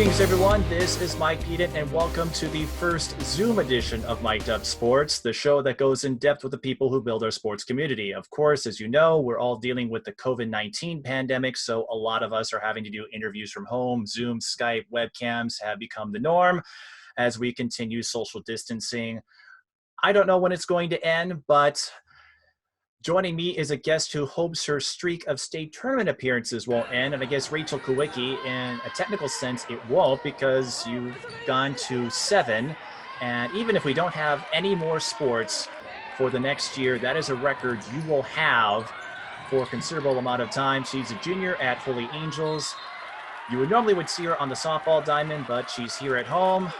Greetings, everyone. This is Mike Pedant, and welcome to the first Zoom edition of Mic'd Up Sports, the show that goes in depth with the people who build our sports community. Of course, as you know, we're all dealing with the COVID-19 pandemic, so a lot of us are having to do interviews from home. Zoom, Skype, webcams have become the norm as we continue social distancing. I don't know when it's going to end, but joining me is a guest who hopes her streak of state tournament appearances won't end, and I guess Rachel Kawiecki, in a technical sense, it won't because you've gone to 7, and even if we don't have any more sports for the next year, that is a record you will have for a considerable amount of time. She's a junior at Holy Angels. You would normally see her on the softball diamond, but she's here at home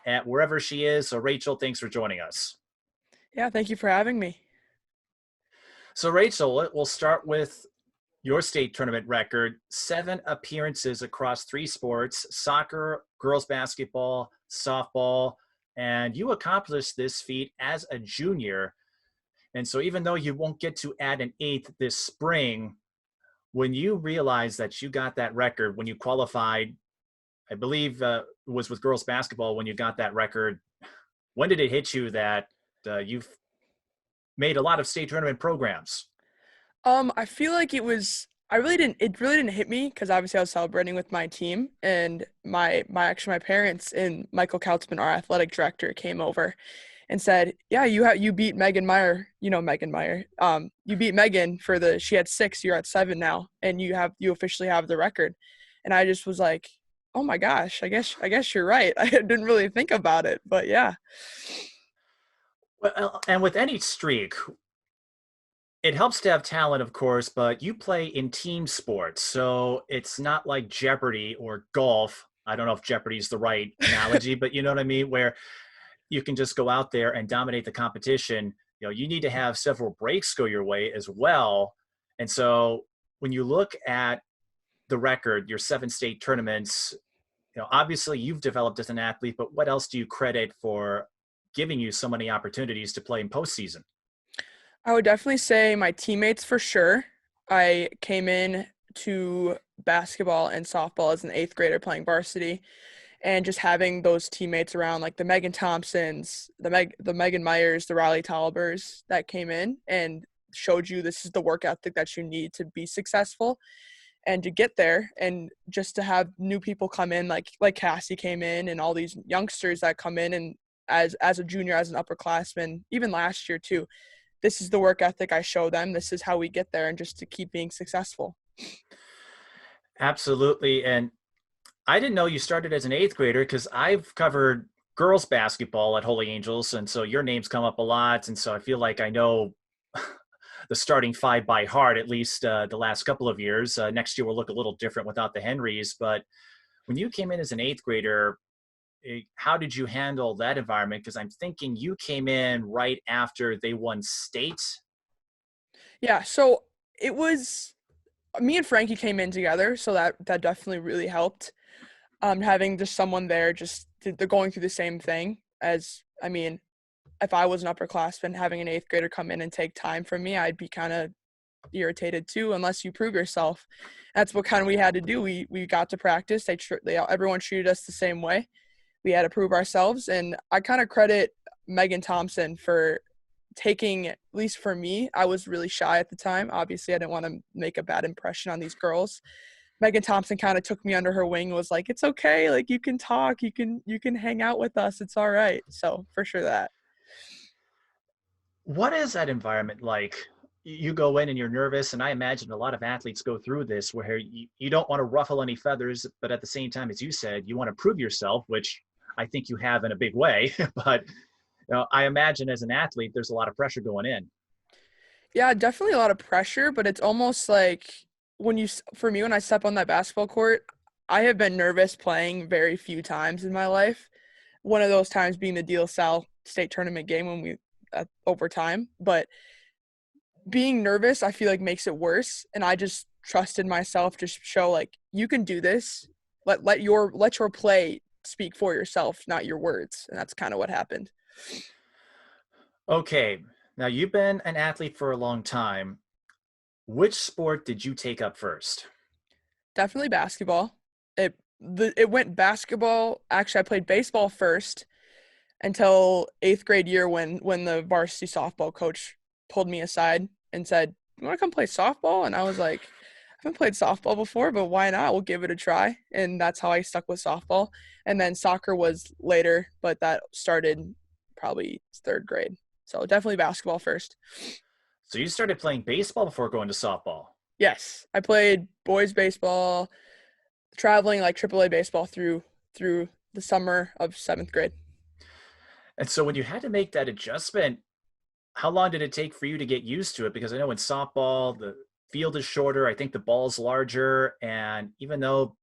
at wherever she is. So Rachel, thanks for joining us. Yeah, thank you for having me. So Rachel, we'll start with your state tournament record, 7 appearances across 3 sports: soccer, girls basketball, softball, and you accomplished this feat as a junior. And so even though you won't get to add an 8th this spring, when you realized that you got that record, when you qualified, I believe it was with girls basketball, when you got that record, when did it hit you that you've made a lot of state tournament programs? I feel like it really didn't hit me because obviously I was celebrating with my team, and my parents and Michael Kautzman, our athletic director, came over and said, "Yeah, you beat Megan Meyer. You know Megan Meyer. You beat Megan she had 6, you're at 7 now, and you officially have the record." And I just was like, "Oh my gosh, I guess you're right." I didn't really think about it, but yeah. Well, and with any streak, it helps to have talent, of course, but you play in team sports, so it's not like Jeopardy or golf. I don't know if Jeopardy is the right analogy, but you know what I mean, where you can just go out there and dominate the competition. You need to have several breaks go your way as well. And so when you look at the record, your 7 state tournaments, obviously you've developed as an athlete, but what else do you credit for giving you so many opportunities to play in postseason? I would definitely say my teammates for sure. I came in to basketball and softball as an 8th grader playing varsity, and just having those teammates around, like the Megan Thompsons, the Megan Myers, the Riley Tolbers that came in and showed you this is the work ethic that you need to be successful and to get there, and just to have new people come in like Cassie came in, and all these youngsters that come in, and as a junior, as an upperclassman, even last year too. This is the work ethic I show them. This is how we get there, and just to keep being successful. Absolutely. And I didn't know you started as an 8th grader because I've covered girls basketball at Holy Angels. And so your name's come up a lot. And so I feel like I know the starting 5 by heart, at least the last couple of years. Next year will look a little different without the Henrys. But when you came in as an 8th grader, how did you handle that environment? Because I'm thinking you came in right after they won state. Yeah, so it was me and Frankie came in together, so that definitely really helped. Having just someone there, they're going through the same thing as, I mean, if I was an upperclassman, having an 8th grader come in and take time from me, I'd be kind of irritated too, unless you prove yourself. That's what kind of we had to do. We got to practice. Everyone treated us the same way. We had to prove ourselves, and I kind of credit Megan Thompson for taking, at least for me, I was really shy at the time. Obviously, I didn't want to make a bad impression on these girls. Megan Thompson kind of took me under her wing and was like, "It's okay. Like, you can talk, you can hang out with us. It's all right." So for sure that. What is that environment like? You go in and you're nervous, and I imagine a lot of athletes go through this where you don't want to ruffle any feathers, but at the same time, as you said, you want to prove yourself, which I think you have in a big way. But I imagine as an athlete, there's a lot of pressure going in. Yeah, definitely a lot of pressure, but it's almost like for me, when I step on that basketball court, I have been nervous playing very few times in my life. One of those times being the De La Salle state tournament game when we overtime, but being nervous, I feel like makes it worse. And I just trusted myself to show like, you can do this. Let your play speak for yourself, not your words. And that's kind of what happened. Okay, now you've been an athlete for a long time. Which sport did you take up first? Definitely basketball. It it went basketball. Actually, I played baseball first until 8th grade year when the varsity softball coach pulled me aside and said, "You want to come play softball?" And I was like, "I haven't played softball before, but why not? We'll give it a try." And that's how I stuck with softball. And then soccer was later, but that started probably 3rd grade. So definitely basketball first. So you started playing baseball before going to softball. Yes, I played boys baseball, traveling like AAA baseball through the summer of 7th grade. And so when you had to make that adjustment, how long did it take for you to get used to it? Because I know in softball, the field is shorter. I think the ball's larger. And even though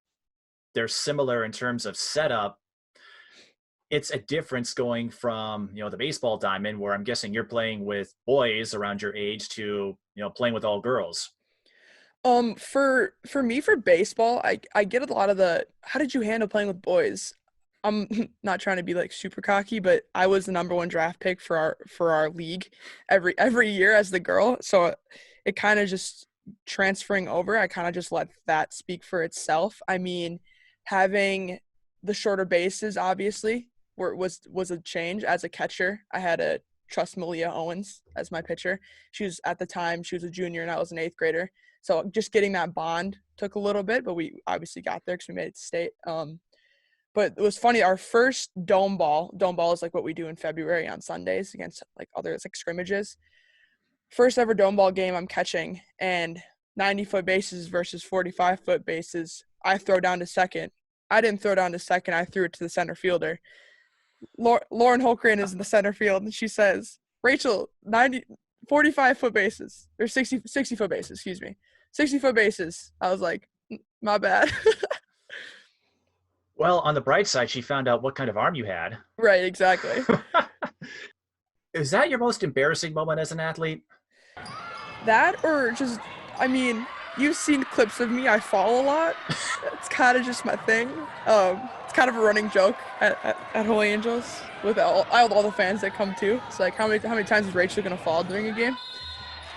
they're similar in terms of setup, it's a difference going from, the baseball diamond where I'm guessing you're playing with boys around your age to, playing with all girls. For me for baseball, I get a lot of the how did you handle playing with boys? I'm not trying to be like super cocky, but I was the number one draft pick for our league every year as the girl. So it kind of just transferring over, I kind of just let that speak for itself. I mean, having the shorter bases obviously was a change as a catcher. I had to trust Malia Owens as my pitcher. She was at the time, she was a junior and I was an 8th grader. So just getting that bond took a little bit, but we obviously got there because we made it to state. But it was funny. Our first dome ball is like what we do in February on Sundays against like others like scrimmages. First ever dome ball game I'm catching, and 90-foot bases versus 45-foot bases. I throw down to second. I didn't throw down to second. I threw it to the center fielder. Lauren Holgren is in the center field, and she says, "Rachel, 45-foot bases or 60-foot bases, excuse me, 60-foot bases." I was like, "My bad." Well, on the bright side, she found out what kind of arm you had. Right, exactly. Is that your most embarrassing moment as an athlete? That or just, I mean, you've seen clips of me. I fall a lot. It's kind of just my thing. It's kind of a running joke at Holy Angels with all the fans that come too. It's like how many times is Rachel gonna fall during a game?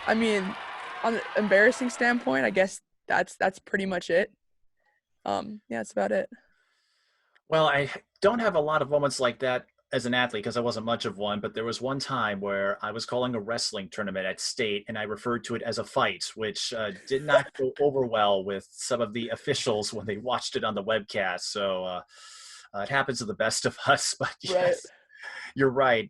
I mean, on an embarrassing standpoint, I guess that's pretty much it. Yeah, that's about it. Well, I don't have a lot of moments like that as an athlete because I wasn't much of one, but there was one time where I was calling a wrestling tournament at state and I referred to it as a fight, which did not go over well with some of the officials when they watched it on the webcast. So it happens to the best of us, but Right. yes, you're right.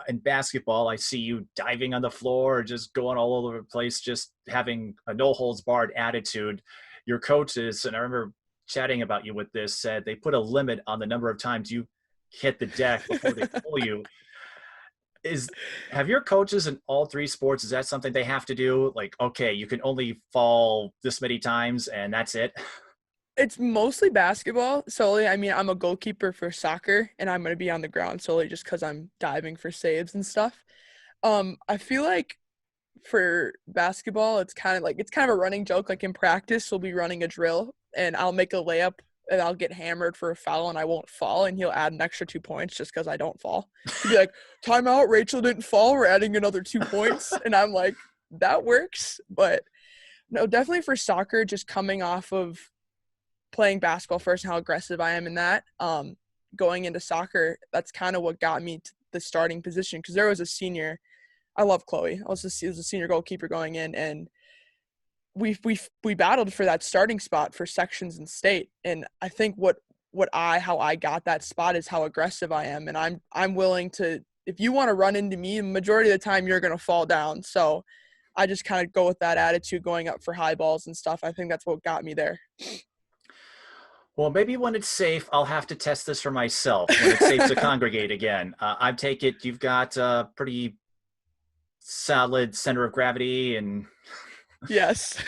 In basketball, I see you diving on the floor, just going all over the place, just having a no holds barred attitude. Your coaches, and I remember chatting about you with this, said they put a limit on the number of times you hit the deck before they pull you. Have your coaches in all three sports, is that something they have to do? Like, okay, you can only fall this many times and that's it? It's mostly basketball solely. I mean, I'm a goalkeeper for soccer, and I'm going to be on the ground solely just because I'm diving for saves and stuff. I feel like for basketball, it's kind of a running joke. Like in practice, we'll be running a drill, and I'll make a layup, and I'll get hammered for a foul, and I won't fall, and he'll add an extra 2 points just because I don't fall. He'll be like, "Timeout, Rachel didn't fall. We're adding another 2 points," and I'm like, "That works." But no, definitely for soccer, just coming off of playing basketball first and how aggressive I am in that, going into soccer, that's kind of what got me to the starting position because there was a senior. I love Chloe. I was a senior goalkeeper going in, and we battled for that starting spot for sections in state. And I think how I got that spot is how aggressive I am, and I'm willing to. If you want to run into me, the majority of the time you're gonna fall down. So I just kind of go with that attitude, going up for high balls and stuff. I think that's what got me there. Well, maybe when it's safe, I'll have to test this for myself when it's safe to congregate again. I take it you've got a pretty solid center of gravity and Yes.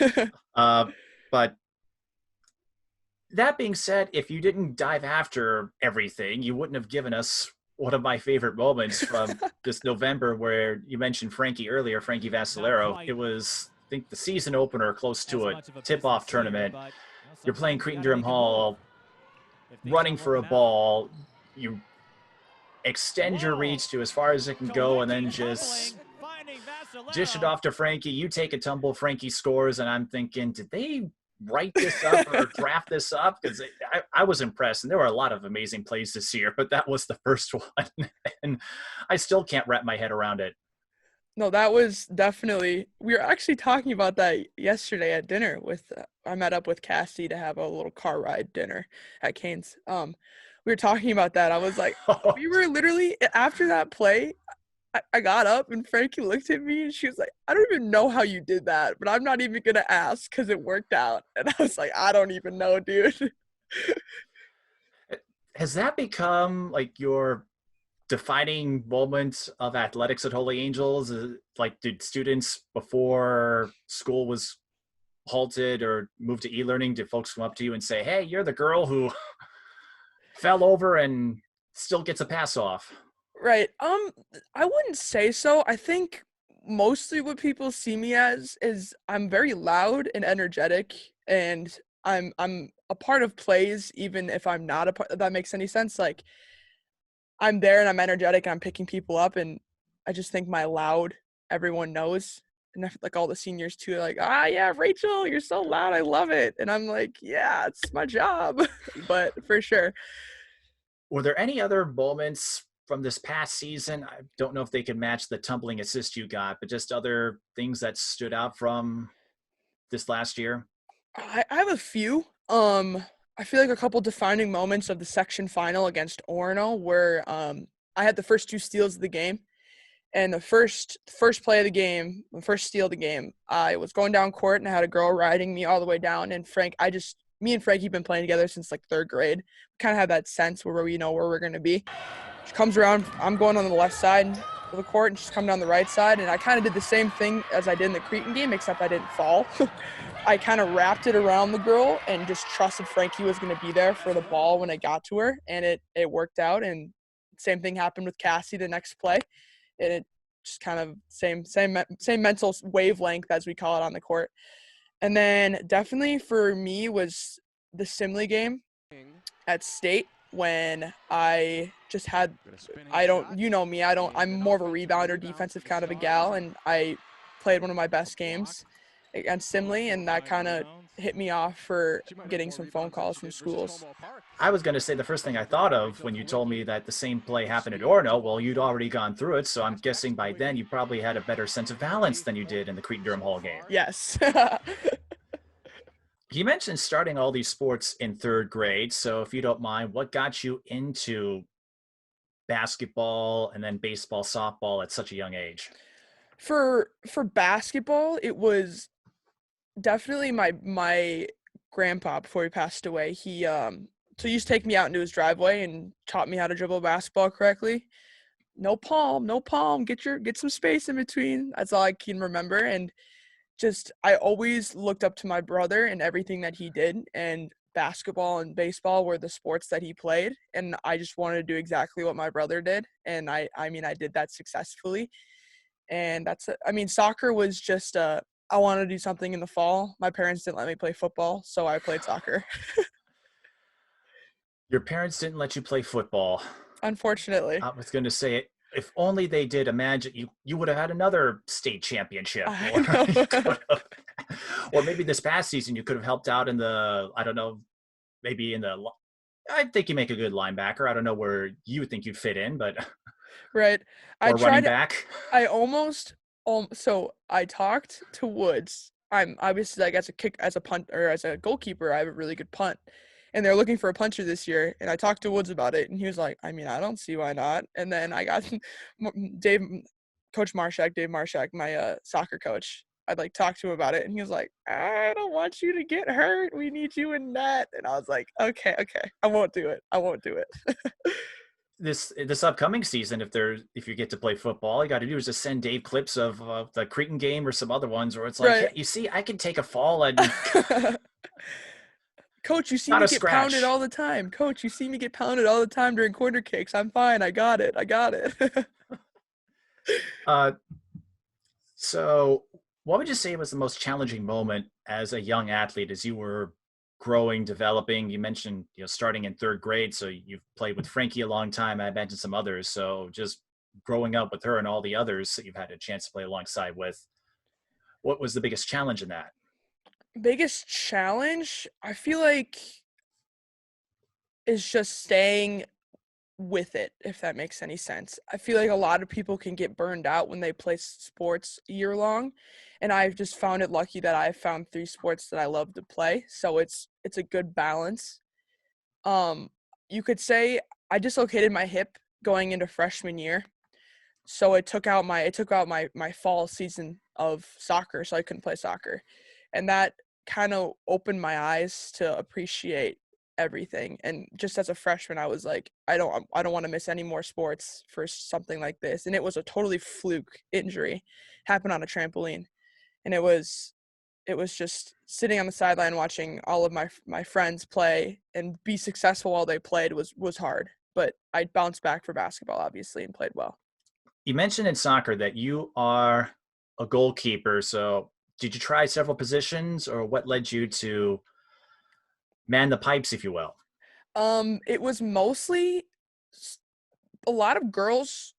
but that being said, if you didn't dive after everything, you wouldn't have given us one of my favorite moments from this November where you mentioned Frankie earlier, Frankie Vassalero. It was, I think, the season opener close to a tip-off tournament. You're playing Cretan-Durham Hall, running for a ball. You extend your reach to as far as it can go and then just dish it off to Frankie. You take a tumble, Frankie scores, and I'm thinking, did they write this up or draft this up? Because I was impressed, and there were a lot of amazing plays this year, but that was the first one, and I still can't wrap my head around it. No, that was definitely. We were actually talking about that yesterday at dinner. With I met up with Cassie to have a little car ride dinner at Cane's. We were talking about that. I was like, we were literally after that play. I got up and Frankie looked at me and she was like, I don't even know how you did that, but I'm not even gonna ask because it worked out. And I was like, I don't even know, dude. Has that become like your defining moment of athletics at Holy Angels? Like, did students before school was halted or moved to e-learning, did folks come up to you and say, hey, you're the girl who fell over and still gets a pass off? Right. I wouldn't say so. I think mostly what people see me as is I'm very loud and energetic and I'm a part of plays even if I'm not a part, if that makes any sense. Like I'm there and I'm energetic and I'm picking people up and I just think my loud everyone knows. And like all the seniors too are like, ah yeah, Rachel, you're so loud. I love it. And I'm like, yeah, it's my job. But for sure. Were there any other moments from this past season? I don't know if they can match the tumbling assist you got, but just other things that stood out from this last year? I have a few. I feel like a couple defining moments of the section final against Orono where I had the first two steals of the game. And the first play of the game, the first steal of the game, I was going down court and I had a girl riding me all the way down. And me and Frankie have been playing together since like third grade. We kind of have that sense where we know where we're going to be. She comes around, I'm going on the left side of the court and she's coming down the right side. And I kind of did the same thing as I did in the Cretan game, except I didn't fall. I kind of wrapped it around the girl and just trusted Frankie was going to be there for the ball when I got to her. And it worked out. And same thing happened with Cassie the next play. And it just kind of same mental wavelength as we call it on the court. And then definitely for me was the Simley game at state when I just had I'm more of a rebounder, defensive kind of a gal, and I played one of my best games against Simley, and that kind of hit me off for getting some phone calls from schools. I was going to say the first thing I thought of when you told me that the same play happened at Orono. Well, you'd already gone through it, so I'm guessing by then you probably had a better sense of balance than you did in the Cretan-Durham Hall game. Yes. You mentioned starting all these sports in third grade, so if you don't mind, what got you into basketball and then baseball, softball at such a young age? For basketball, it was definitely my grandpa before he passed away. He used to take me out into his driveway and taught me how to dribble a basketball correctly. No palm, no palm. Get some space in between. That's all I can remember. And just I always looked up to my brother and everything that he did. And basketball and baseball were the sports that he played. And I just wanted to do exactly what my brother did. And I did that successfully. And soccer was just I wanted to do something in the fall. My parents didn't let me play football, so I played soccer. Your parents didn't let you play football. Unfortunately. I was going to say, if only they did, imagine you would have had another state championship. Or maybe this past season you could have helped out in the, I don't know, maybe in the, I think you make a good linebacker. I don't know where you think you'd fit in, but right. Or running back. I almost so I talked to Woods. I'm obviously like as a goalkeeper, I have a really good punt. And they're looking for a puncher this year. And I talked to Woods about it and he was like, I don't see why not. And then I got Dave Marshak, my soccer coach. I'd like talk to him about it and he was like, I don't want you to get hurt. We need you in net. And I was like, okay. I won't do it. This upcoming season, if you get to play football, all you got to do is just send Dave clips of the Cretan game or some other ones where it's like, right. Yeah, you see, I can take a fall and Coach, you see me get pounded all the time. Coach, you see me get pounded all the time during corner kicks. I'm fine. I got it. So what would you say was the most challenging moment as a young athlete as you were growing, developing? You mentioned, starting in third grade, so you've played with Frankie a long time. I mentioned some others. So just growing up with her and all the others that you've had a chance to play alongside with, what was the biggest challenge in that? Biggest challenge, I feel like, is just staying with it, if that makes any sense. I feel like a lot of people can get burned out when they play sports year long, and I've just found it lucky that I've found three sports that I love to play, so it's a good balance. Um, you could say I dislocated my hip going into freshman year, so it took out my fall season of soccer, so I couldn't play soccer, and that kind of opened my eyes to appreciate everything. And just as a freshman, I was like, I don't want to miss any more sports for something like this. And it was a totally fluke injury, happened on a trampoline, and it was just sitting on the sideline watching all of my friends play and be successful while they played was hard. But I bounced back for basketball, obviously, and played well. You mentioned in soccer that you are a goalkeeper. So did you try several positions, or what led you to man the pipes, if you will? It was mostly a lot of girls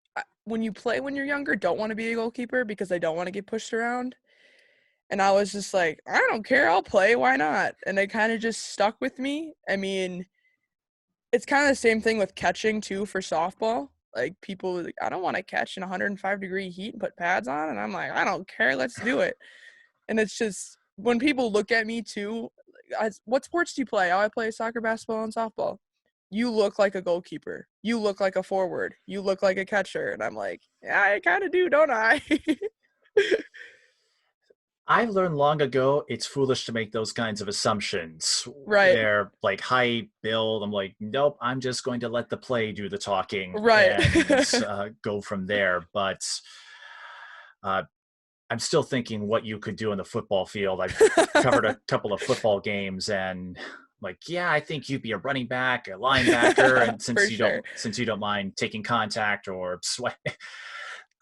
when you play when you're younger don't want to be a goalkeeper because they don't want to get pushed around. And I was just like, I don't care, I'll play, why not? And it kind of just stuck with me. I mean, it's kind of the same thing with catching too for softball. Like people, I don't want to catch in 105-degree heat and put pads on, and I'm like, I don't care, let's do it. And it's just when people look at me too, what sports do you play? Oh, I play soccer, basketball, and softball. You look like a goalkeeper. You look like a forward. You look like a catcher. And I'm like, yeah, I kind of do, don't I? I learned long ago it's foolish to make those kinds of assumptions. Right, They're like height, build. I'm like, nope, I'm just going to let the play do the talking right. and go from there. But uh, I'm still thinking what you could do on the football field. I've covered a couple of football games, and like, yeah, I think you'd be a running back, a linebacker, and For sure. since you don't mind taking contact or sweat,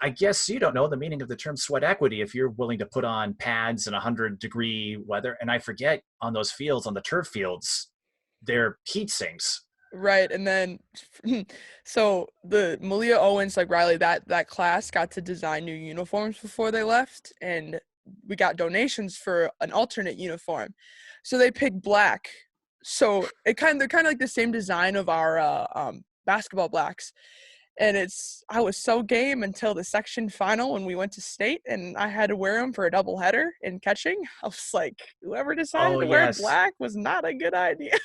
I guess you don't know the meaning of the term sweat equity if you're willing to put on pads in 100-degree weather. And I forget, on those fields, on the turf fields, they're heat sinks. Right. And then so the Malia Owens, like Riley, that class got to design new uniforms before they left, and we got donations for an alternate uniform. So they picked black. So they're kind of like the same design of our basketball blacks. And I was so game until the section final when we went to state, and I had to wear them for a doubleheader in catching. I was like, whoever decided Oh, to wear yes. black was not a good idea.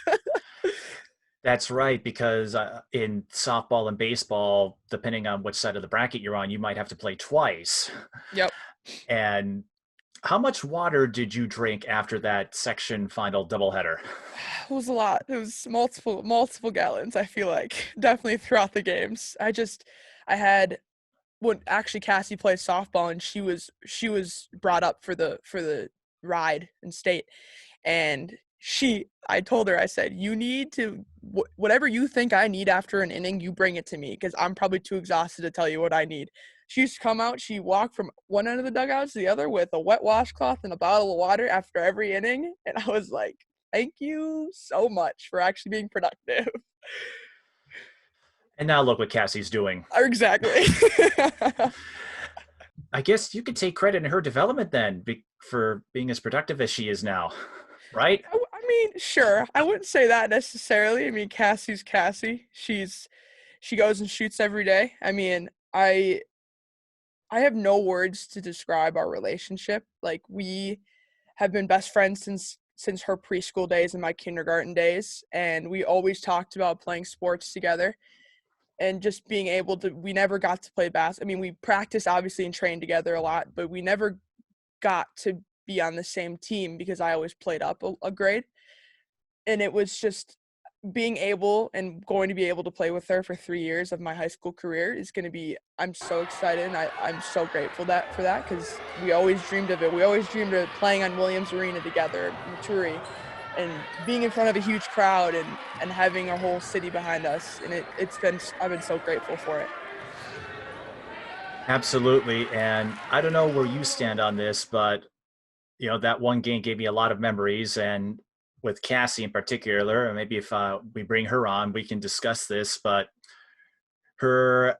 That's right, because in softball and baseball, depending on which side of the bracket you're on, you might have to play twice. Yep. And how much water did you drink after that section final doubleheader? It was a lot. It was multiple gallons, I feel like. Definitely throughout the games. I had when actually Cassie plays softball, and she was brought up for the ride in state, and I told her, I said, you need to whatever you think I need after an inning, you bring it to me because I'm probably too exhausted to tell you what I need. She used to come out, she walked from one end of the dugout to the other with a wet washcloth and a bottle of water after every inning, and I was like, thank you so much for actually being productive. And now look what Cassie's doing. Exactly. I guess you could take credit in her development then for being as productive as she is now, right? I mean, sure. I wouldn't say that necessarily. I mean, Cassie's Cassie. She goes and shoots every day. I mean, I have no words to describe our relationship. Like we have been best friends since her preschool days and my kindergarten days, and we always talked about playing sports together and just being able to. We never got to play I mean, we practiced obviously and trained together a lot, but we never got to be on the same team because I always played up a grade. And it was just being able and going to be able to play with her for 3 years of my high school career is going to be. I'm so excited, and I'm so grateful for that because we always dreamed of it. We always dreamed of playing on Williams Arena together, Maturi, and being in front of a huge crowd and having our whole city behind us. And I've been so grateful for it. Absolutely. And I don't know where you stand on this, but that one game gave me a lot of memories, and with Cassie in particular, and maybe if we bring her on, we can discuss this. But her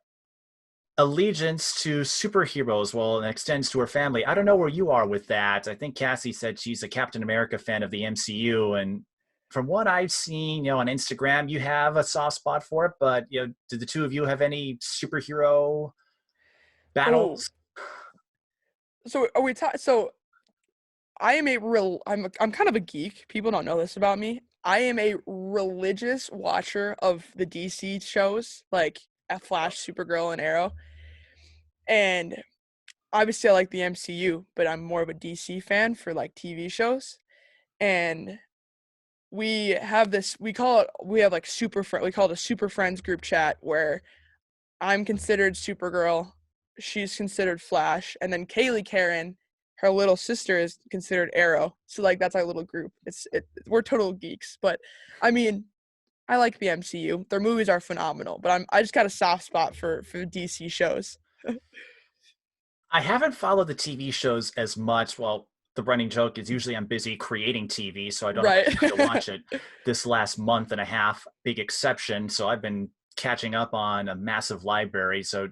allegiance to superheroes, well, it extends to her family. I don't know where you are with that. I think Cassie said she's a Captain America fan of the MCU, and from what I've seen, on Instagram, you have a soft spot for it. But did the two of you have any superhero Oh, battles? so are we talking? So I am a real. I'm kind of a geek. People don't know this about me. I am a religious watcher of the DC shows, like Flash, Supergirl, and Arrow. And obviously, I like the MCU, but I'm more of a DC fan for like TV shows. And we have this. We have like we call it a Super Friends group chat where I'm considered Supergirl, she's considered Flash, and then Kaylee Karen, her little sister, is considered Arrow. So like that's our little group. We're total geeks, but I mean, I like the MCU. Their movies are phenomenal, but I just got a soft spot for DC shows. I haven't followed the TV shows as much. Well, the running joke is usually I'm busy creating TV, so I don't have Right. much time to watch it. This last month and a half, big exception. So I've been catching up on a massive library. So,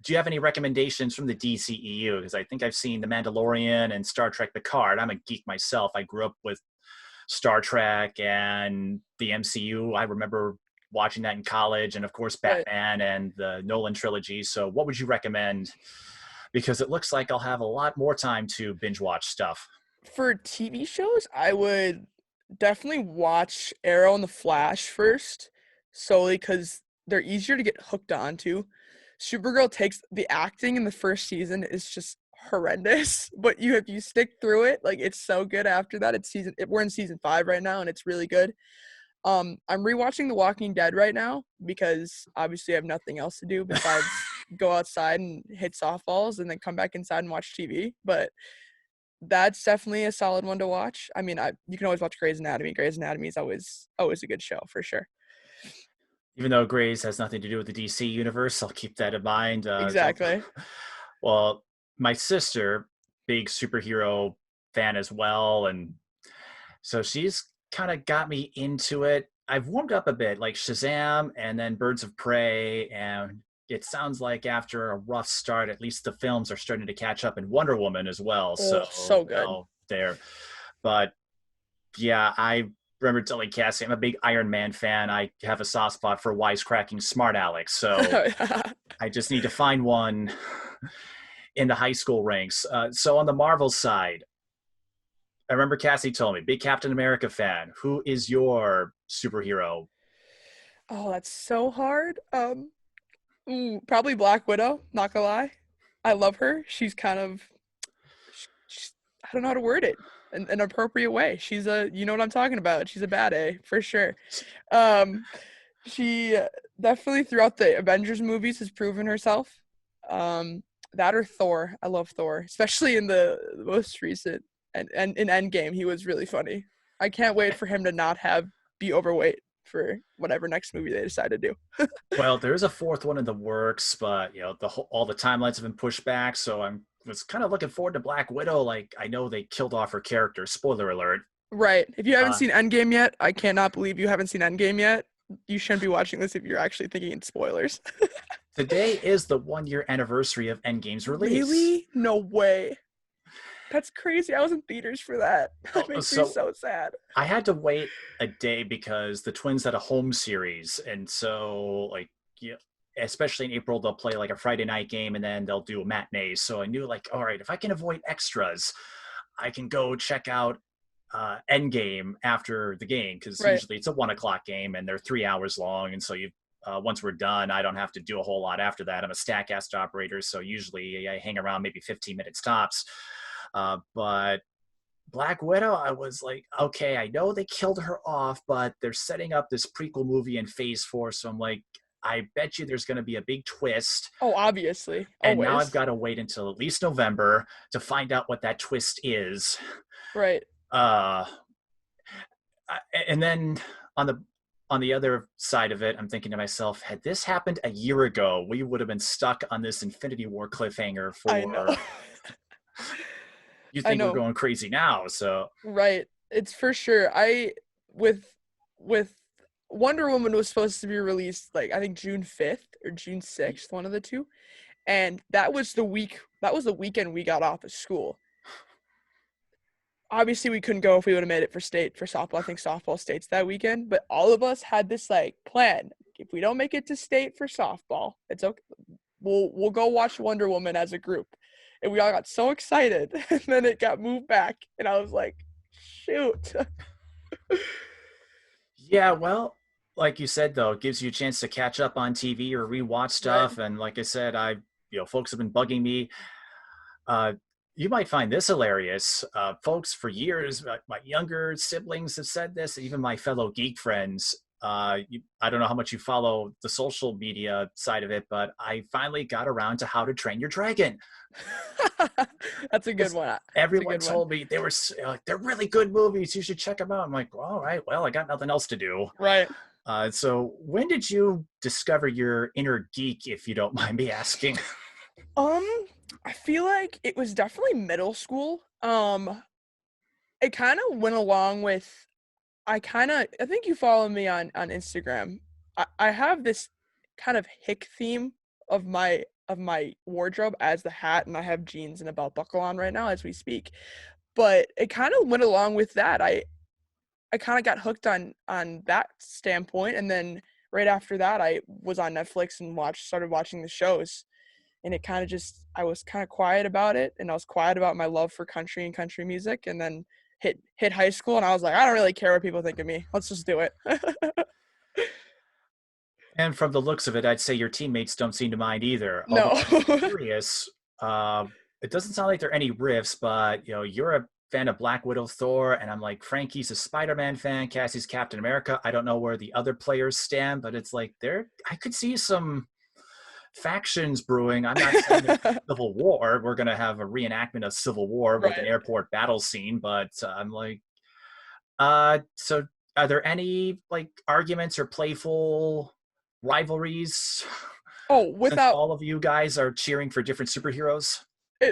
do you have any recommendations from the DCEU? Because I think I've seen The Mandalorian and Star Trek Picard. I'm a geek myself. I grew up with Star Trek and the MCU. I remember watching that in college, and of course, Right. Batman and the Nolan trilogy. So, what would you recommend? Because it looks like I'll have a lot more time to binge watch stuff. For TV shows, I would definitely watch Arrow and the Flash first, solely because they're easier to get hooked onto. Supergirl takes the acting in the first season is just horrendous, but if you stick through it, like it's so good after that. We're in season 5 right now and it's really good. I'm rewatching The Walking Dead right now because obviously I have nothing else to do besides go outside and hit softballs and then come back inside and watch TV. But that's definitely a solid one to watch. I mean, you can always watch Grey's Anatomy. Grey's Anatomy is always a good show for sure. Even though Grey's has nothing to do with the DC universe, I'll keep that in mind. Exactly. Well, my sister, big superhero fan as well, and so she's kind of got me into it. I've warmed up a bit, like Shazam and then Birds of Prey, and it sounds like after a rough start, at least the films are starting to catch up, and Wonder Woman as well. Oh, so good. There. But yeah, I remember telling Cassie I'm a big Iron Man fan. I have a soft spot for wisecracking smart Alex, so I just need to find one in the high school ranks. So on the Marvel side, I remember Cassie told me, big Captain America fan. Who is your superhero? Oh, that's so hard. Probably Black Widow, not gonna lie. I love her. She's kind of I don't know how to word it in an appropriate way. You know what I'm talking about. She's a bad A for sure. Um, she definitely throughout the Avengers movies has proven herself. That or Thor. I love Thor, especially in the most recent and in Endgame. He was really funny. I can't wait for him to not be overweight for whatever next movie they decide to do. Well, there's a fourth one in the works, but all the timelines have been pushed back. So I was kind of looking forward to Black Widow. Like I know they killed off her character. Spoiler alert. Right. If you haven't Uh, seen Endgame yet, I cannot believe you haven't seen Endgame yet. You shouldn't be watching this if you're actually thinking in spoilers. Today is the 1 year anniversary of Endgame's release. Really? No way. That's crazy. I was in theaters for that. That Oh, makes me so so sad. I had to wait a day because the Twins had a home series, and so especially in April they'll play like a Friday night game, and then they'll do a matinee. So I knew like, all right, if I can avoid extras, I can go check out Endgame after the game because Right. usually it's a 1 o'clock game and they're 3 hours long, and so once we're done, I don't have to do a whole lot after that. I'm a Statcast operator, so usually I hang around maybe 15 minutes tops. But Black Widow, I was like, okay, I know they killed her off, but they're setting up this prequel movie in Phase 4. So I'm like, I bet you there's going to be a big twist. Oh, obviously. And now I've Always. got to wait until at least November to find out what that twist is. Right. Uh, and then on the other side of it, I'm thinking to myself, had this happened a year ago, we would have been stuck on this Infinity War cliffhanger I know. for. You I think we're know. going crazy now? So Right. It's for sure. I with Wonder Woman was supposed to be released like I think June 5th or June 6th, one of the two. And that was the weekend we got off of school. Obviously we couldn't go if we would have made it for state for softball. I think softball states that weekend, but all of us had this like plan. If we don't make it to state for softball, it's okay. We'll go watch Wonder Woman as a group. And we all got so excited, and then it got moved back, and I was like, shoot. Yeah, well, like you said though, it gives you a chance to catch up on TV or rewatch Right. stuff. And like I said, folks have been bugging me. Uh, you might find this hilarious. Folks, for years, my younger siblings have said this, even my fellow geek friends. I don't know how much you follow the social media side of it, but I finally got around to How to Train Your Dragon. That's a good one. That's Everyone a good told one. me they're really good movies. You should check them out. I'm like, well, all right, well, I got nothing else to do. Right. So when did you discover your inner geek, if you don't mind me asking? I feel like it was definitely middle school. It kind of went along with I think you follow me on Instagram. I have this kind of hick theme of my wardrobe as the hat, and I have jeans and a belt buckle on right now as we speak. But it kind of went along with that. I kind of got hooked on that standpoint, and then right after that I was on Netflix and started watching the shows. And it kind of just I was kind of quiet about it, and I was quiet about my love for country and country music, and then hit high school, and I was like, I don't really care what people think of me. Let's just do it. And from the looks of it, I'd say your teammates don't seem to mind either. Although No. I'm curious, uh, it doesn't sound like there are any riffs, but you're a fan of Black Widow, Thor, and I'm like Frankie's a Spider-Man fan, Cassie's Captain America. I don't know where the other players stand, but it's like I could see some factions brewing. I'm not saying it's Civil War. We're gonna have a reenactment of Civil War with an Right. airport battle scene, but I'm like, so are there any like arguments or playful rivalries Oh, since all of you guys are cheering for different superheroes?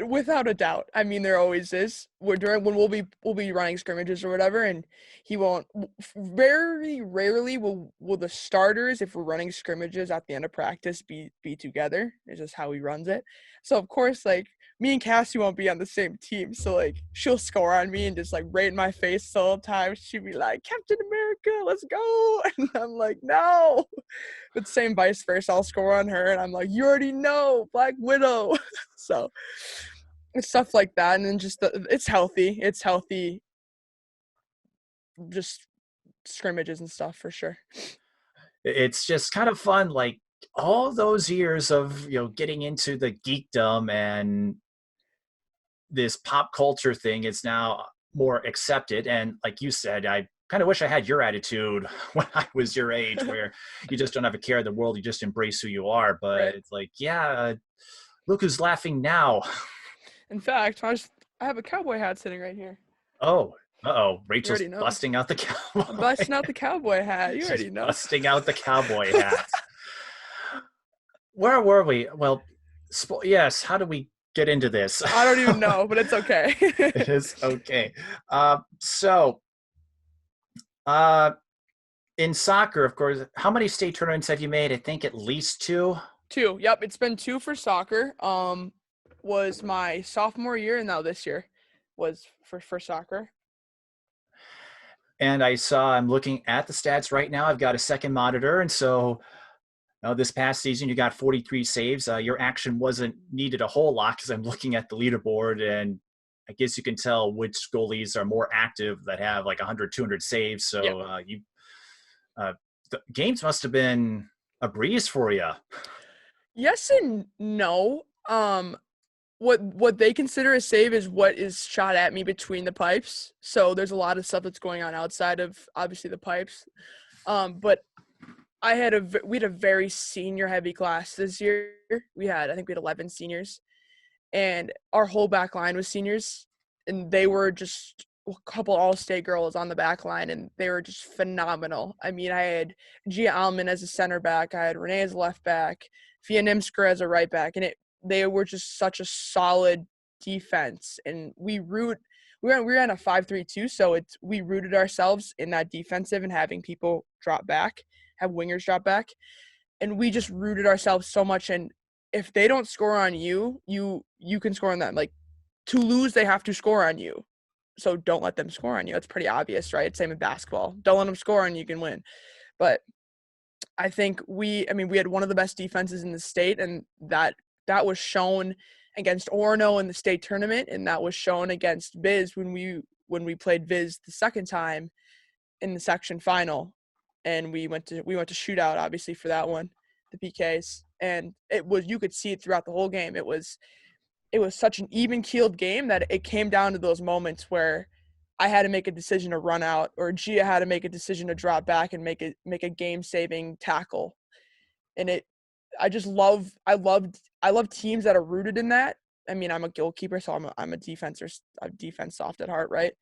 without a doubt. I mean, there always is. When we'll be running scrimmages or whatever, and he won't. Very rarely will the starters, if we're running scrimmages at the end of practice, be together. It's just how he runs it. So of course, like me and Cassie won't be on the same team. So like she'll score on me and just like right in my face the whole time. She'd be like, "Captain America, let's go!" And I'm like, "No." But same vice versa. I'll score on her, and I'm like, "You already know, Black Widow." So it's stuff like that, and then just it's healthy. It's healthy, just scrimmages and stuff for sure. It's just kind of fun, like all those years of getting into the geekdom and this pop culture thing is now more accepted. And like you said, I kind of wish I had your attitude when I was your age, where you just don't have a care in the world. You just embrace who you are. But Right. it's like, yeah, look who's laughing now. In fact, I have a cowboy hat sitting right here. Oh, You Rachel's already know. busting out the I'm cowboy. busting out the cowboy hat. You She's already know. busting out the cowboy hat. Where were we? Well, yes. How do we get into this? I don't even know, but it's okay. It is okay. So, uh, in soccer, of course, how many state tournaments have you made? I think at least two. Two. Yep, it's been two for soccer. Was my sophomore year, and now this year was for soccer. And I'm looking at the stats right now. I've got a second monitor. And so this past season, you got 43 saves. Your action wasn't needed a whole lot because I'm looking at the leaderboard, and I guess you can tell which goalies are more active that have like 100, 200 saves. So Yep. The games must have been a breeze for you. Yes and no. What they consider a save is what is shot at me between the pipes. So there's a lot of stuff that's going on outside of obviously the pipes. But we had a very senior heavy class this year. I think we had 11 seniors, and our whole back line was seniors, and they were just a couple all-state girls on the back line, and they were just phenomenal. I mean, I had Gia Alman as a center back, I had Renee as a left back, Fia Nimsker as a right back, and they were just such a solid defense. And we ran a 5-3-2, so we rooted ourselves in that defensive and having people drop back, have wingers drop back, and we just rooted ourselves so much. And if they don't score on you, you can score on them. Like, to lose, they have to score on you. So don't let them score on you. It's pretty obvious, right? Same in basketball. Don't let them score on you, you can win. But I think we had one of the best defenses in the state, and that was shown against Orono in the state tournament, and that was shown against Viz when we played Viz the second time in the section final, and we went to shootout, obviously, for that one, the PKs, and you could see it throughout the whole game. It was such an even-keeled game that it came down to those moments where I had to make a decision to run out, or Gia had to make a decision to drop back and make a game-saving tackle. And I love teams that are rooted in that. I mean, I'm a goalkeeper, so I'm a defense soft at heart, right?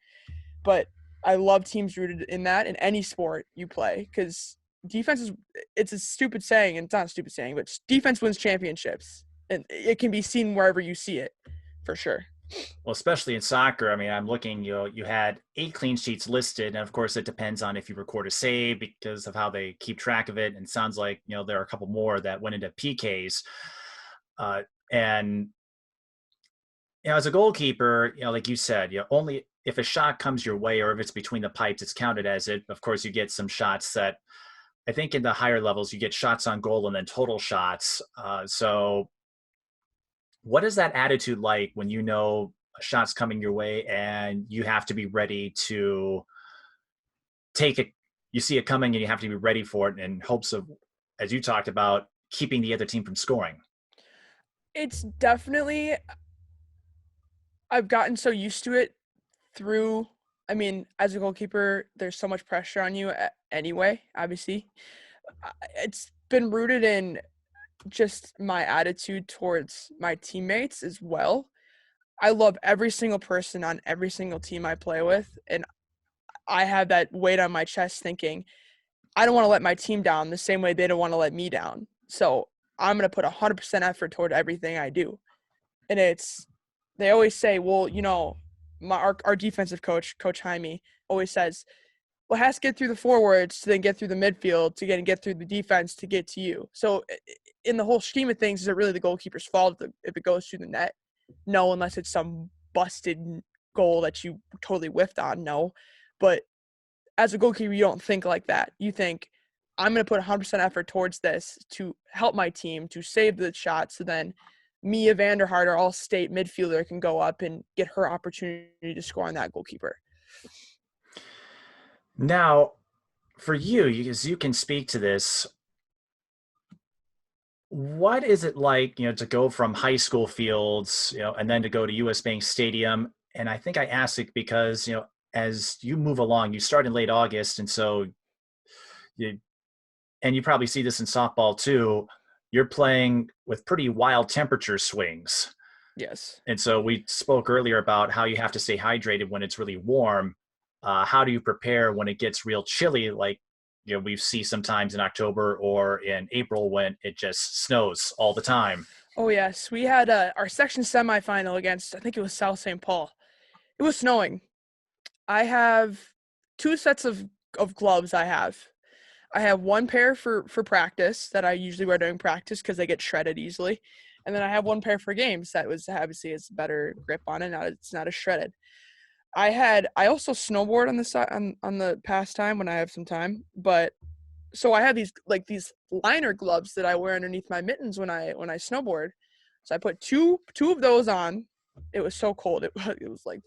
But I love teams rooted in that in any sport you play, because it's a stupid saying, and it's not a stupid saying, but defense wins championships. And it can be seen wherever you see it, for sure. Well, especially in soccer. I mean, I'm looking, you had 8 clean sheets listed. And of course, it depends on if you record a save because of how they keep track of it. And it sounds like, there are a couple more that went into PKs. And, as a goalkeeper, like you said, only if a shot comes your way or if it's between the pipes, it's counted as it. Of course, you get some shots that I think in the higher levels, you get shots on goal and then total shots. So what is that attitude like when a shot's coming your way and you have to be ready to take it? You see it coming and you have to be ready for it in hopes of, as you talked about, keeping the other team from scoring. It's definitely, I've gotten so used to it as a goalkeeper, there's so much pressure on you anyway, obviously. It's been rooted in just my attitude towards my teammates as well. I love every single person on every single team I play with, and I have that weight on my chest thinking, I don't want to let my team down the same way they don't want to let me down. So I'm going to put 100% effort toward everything I do. And they always say, well, our defensive coach, Coach Jaime, always says, well, it has to get through the forwards to then get through the midfield to get through the defense to get to you. So in the whole scheme of things, is it really the goalkeeper's fault if it goes through the net? No, unless it's some busted goal that you totally whiffed on. No. But as a goalkeeper, you don't think like that. You think, I'm going to put 100% effort towards this to help my team, to save the shot, so then Mia Vanderhart, our all-state midfielder, can go up and get her opportunity to score on that goalkeeper. Now, for you, because you can speak to this, what is it like, to go from high school fields, and then to go to US Bank Stadium? And I think I asked it because, as you move along, you start in late August. And so you probably see this in softball too, you're playing with pretty wild temperature swings. Yes. And so we spoke earlier about how you have to stay hydrated when it's really warm. How do you prepare when it gets real chilly, like we see sometimes in October or in April when it just snows all the time? Oh, yes. We had our section semifinal against, I think it was South St. Paul. It was snowing. I have 2 sets of gloves I have. I have one pair for practice that I usually wear during practice because they get shredded easily. And then I have one pair for games that was obviously has better grip on it. It's not as shredded. I also snowboard on the side on the pastime when I have some time, but so I have these liner gloves that I wear underneath my mittens when I snowboard. So I put two of those on. It was so cold. It was like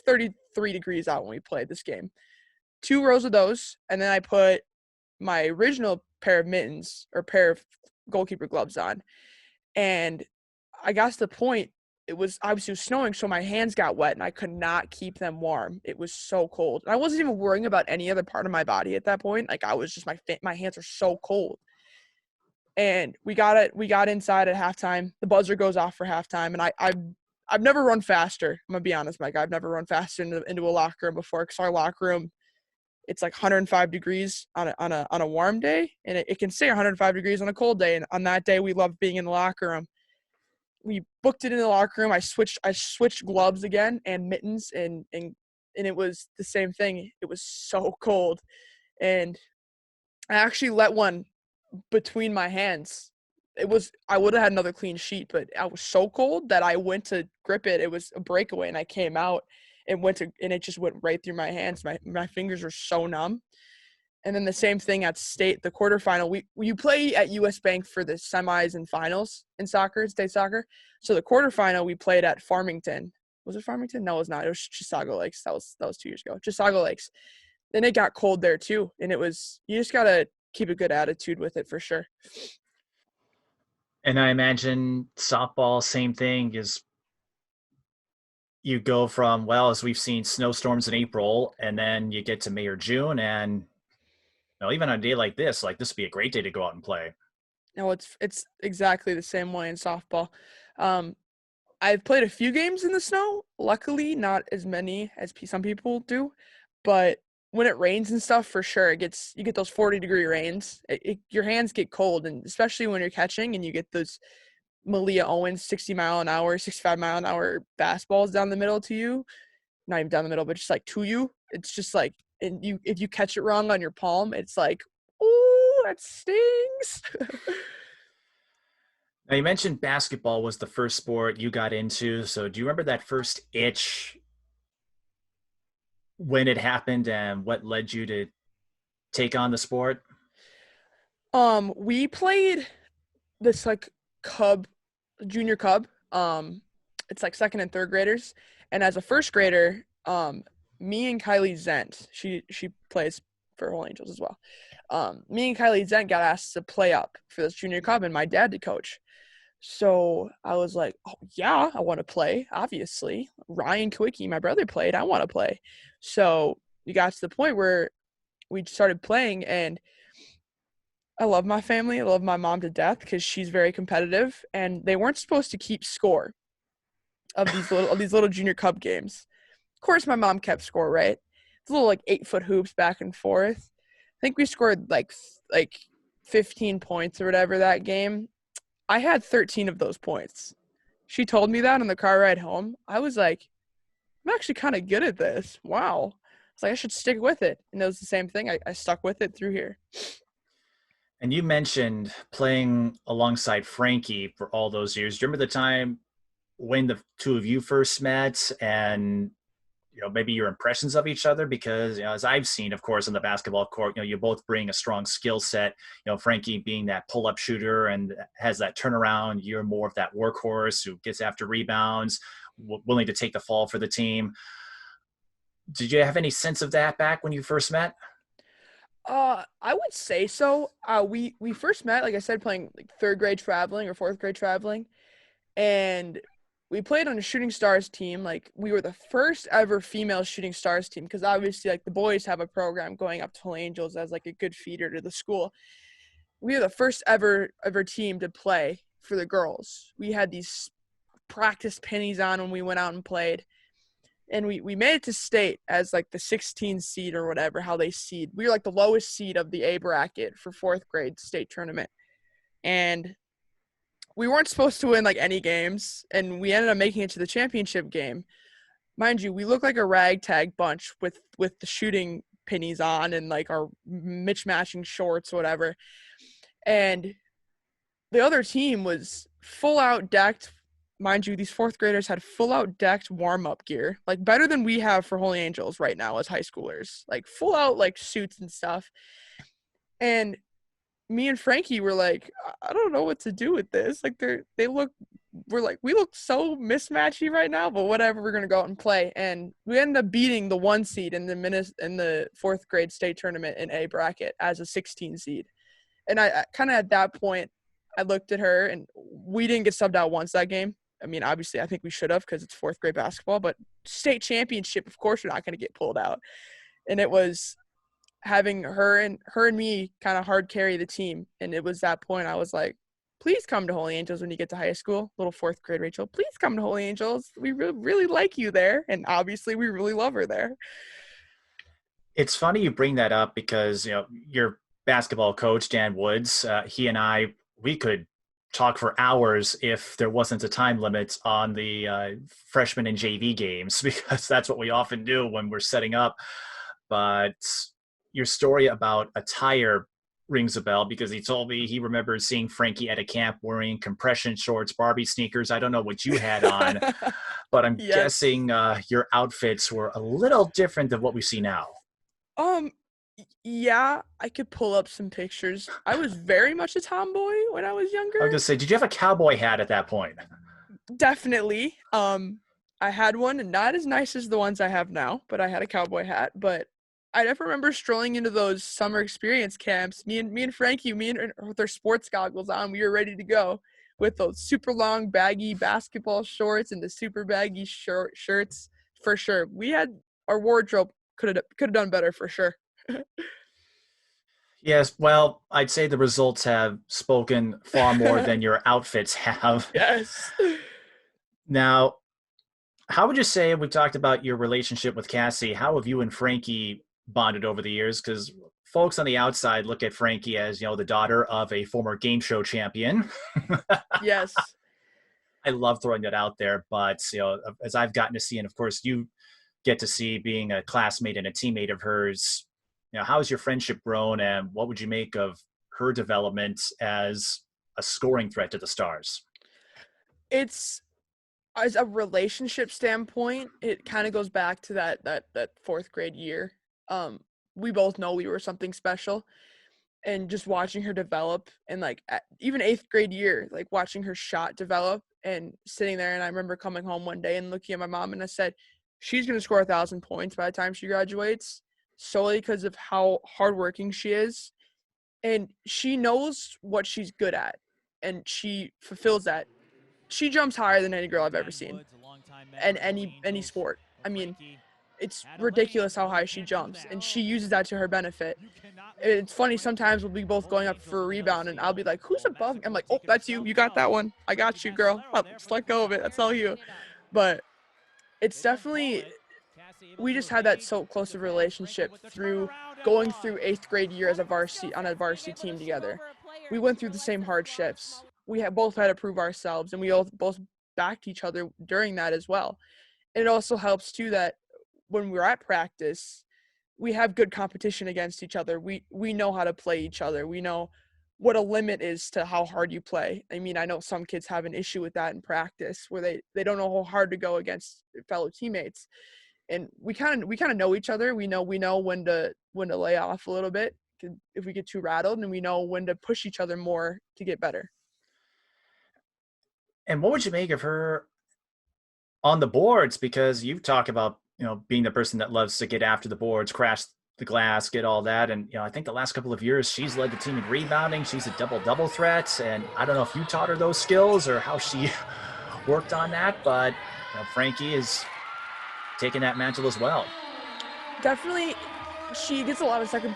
33 degrees out when we played this game. 2 rows of those, and then I put my original pair of mittens or pair of goalkeeper gloves on. And I got to the point, it was snowing, so my hands got wet and I could not keep them warm. It was so cold. And I wasn't even worrying about any other part of my body at that point. Like, I was just, my hands are so cold. And we got inside at halftime. The buzzer goes off for halftime, and I've never run faster. I'm gonna be honest, Mike. I've never run faster into a locker room before, because our locker room, it's like 105 degrees on a warm day, and it can stay 105 degrees on a cold day. And on that day, we love being in the locker room. we booked it in the locker room. I switched gloves again and mittens, and it was the same thing. It was so cold, and I actually let one between my hands. I would have had another clean sheet, but I was so cold that I went to grip it. It was a breakaway, and I came out and it just went right through my hands. My fingers were so numb. And then the same thing at state, the quarterfinal. You play at US Bank for the semis and finals in soccer, state soccer. So the quarterfinal we played at Farmington. Was it Farmington? No, it was not. It was Chisago Lakes. That was 2 years ago. Chisago Lakes. Then it got cold there too, and you just gotta keep a good attitude with it for sure. And I imagine softball, same thing, is you go from, well, as we've seen, snowstorms in April, and then you get to May or June, and even on a day like this would be a great day to go out and play. No, it's exactly the same way in softball. Um, I've played a few games in the snow. Luckily, not as many as some people do, but when it rains and stuff, for sure, you get those 40-degree rains. Your hands get cold, and especially when you're catching and you get those Malia Owens 60-mile-an-hour, 65-mile-an-hour fastballs down the middle to you. Not even down the middle, but just like to you. It's just like, and if you catch it wrong on your palm, it's like, oh, that stings. Now, you mentioned basketball was the first sport you got into. So do you remember that first itch, when it happened, and what led you to take on the sport? We played this like cub, junior cub. It's like second and third graders, and as a first grader, me and Kylie Zent, she plays for Holy Angels as well. Me and Kylie Zent got asked to play up for this junior cub, and my dad to coach. So I was like, oh, yeah, I want to play, obviously. Ryan Kawiecki, my brother, played. I want to play. So we got to the point where we started playing, and I love my family. I love my mom to death because she's very competitive, and they weren't supposed to keep score of these little junior cub games. Of course, my mom kept score, right? It's little like 8-foot hoops back and forth. I think we scored like 15 points or whatever that game. I had 13 of those points. She told me that on the car ride home. I was like, I'm actually kind of good at this. Wow. It's like I should stick with it. And it was the same thing. I stuck with it through here. And you mentioned playing alongside Frankie for all those years. Do you remember the time when the two of you first met, and maybe your impressions of each other? Because as I've seen, of course, on the basketball court, you both bring a strong skill set. Frankie being that pull-up shooter and has that turnaround. You're more of that workhorse who gets after rebounds, willing to take the fall for the team. Did you have any sense of that back when you first met? I would say so. We first met, like I said, playing like third grade traveling or fourth grade traveling, and we played on a Shooting Stars team. Like we were the first ever female Shooting Stars team, because obviously like the boys have a program going up to Holy Angels as like a good feeder to the school. We were the first ever team to play for the girls. We had these practice pennies on when we went out and played. And we made it to state as like the 16 seed or whatever, how they seed. We were like the lowest seed of the A bracket for fourth grade state tournament. And we weren't supposed to win like any games, and we ended up making it to the championship game. Mind you, we look like a ragtag bunch with the shooting pennies on and like our mismatching shorts, whatever. And the other team was full out decked. Mind you, these fourth graders had full out decked warm up gear, like better than we have for Holy Angels right now as high schoolers, like full out like suits and stuff. And me and Frankie were like, I don't know what to do with this. Like we look so mismatchy right now, but whatever, we're gonna go out and play. And we ended up beating the 1 seed in the fourth grade state tournament in A bracket as a 16 seed. And I kind of at that point, I looked at her, and we didn't get subbed out once that game. I mean, obviously, I think we should have because it's fourth grade basketball, but state championship, of course, we're not going to get pulled out. And it was having her and me kind of hard carry the team. And it was that point I was like, please come to Holy Angels when you get to high school. Little fourth grade Rachel, please come to Holy Angels. We really like you there. And obviously, we really love her there. It's funny you bring that up because, your basketball coach, Dan Woods, he and I, we could talk for hours if there wasn't a time limit on the freshman and JV games, because that's what we often do when we're setting up. But your story about attire rings a bell, because he told me he remembers seeing Frankie at a camp wearing compression shorts, Barbie sneakers. I don't know what you had on, but I'm Yes. guessing your outfits were a little different than what we see now. Um, yeah, I could pull up some pictures. I was very much a tomboy when I was I was younger. gonna say, did you have a cowboy hat at that point? Definitely. I had one, and not as nice as the ones I have now, but I had a cowboy hat. But I never remember strolling into those summer experience camps. Me and Frankie, with our sports goggles on, we were ready to go with those super long baggy basketball shorts and the super baggy shirts for sure. We had our wardrobe could have done better for sure. Yes, well, I'd say the results have spoken far more than your outfits have. Yes. Now, how would you say, we talked about your relationship with Cassie, how have you and Frankie bonded over the years? Because folks on the outside look at Frankie as, the daughter of a former game show champion. Yes. I love throwing that out there, but as I've gotten to see, and of course you get to see, being a classmate and a teammate of hers, how has your friendship grown, and what would you make of her development as a scoring threat to the Stars? It's as a relationship standpoint, it kind of goes back to that fourth grade year. Um, we both know we were something special, and just watching her develop, and like even eighth grade year, like watching her shot develop and sitting there. And I remember coming home one day and looking at my mom, and I said, "She's gonna score 1,000 points by the time she graduates, solely because of how hardworking she is, and she knows what she's good at, and she fulfills that. She jumps higher than any girl I've ever seen, and any sport. I mean, it's ridiculous how high she jumps, and she uses that to her benefit. It's funny, sometimes we'll be both going up for a rebound, and I'll be like, "Who's above me?" I'm like, "Oh, that's you. You got that one. I got you, girl. Just let go of it. That's all you." But it's definitely, we just had that so close of a relationship through going through eighth grade year as a varsity on a varsity team together. We went through the same hardships. We had both had to prove ourselves, and we both backed each other during that as well. And it also helps too that when we're at practice, we have good competition against each other. We know how to play each other. We know what a limit is to how hard you play. I mean, I know some kids have an issue with that in practice where they don't know how hard to go against fellow teammates. And we kind of know each other. We know when to lay off a little bit if we get too rattled, and we know when to push each other more to get better. And what would you make of her on the boards? Because you talk about, being the person that loves to get after the boards, crash the glass, get all that. And, I think the last couple of years she's led the team in rebounding. She's a double threat. And I don't know if you taught her those skills or how she worked on that, but Frankie is taking that mantle as well. Definitely, she gets a lot of second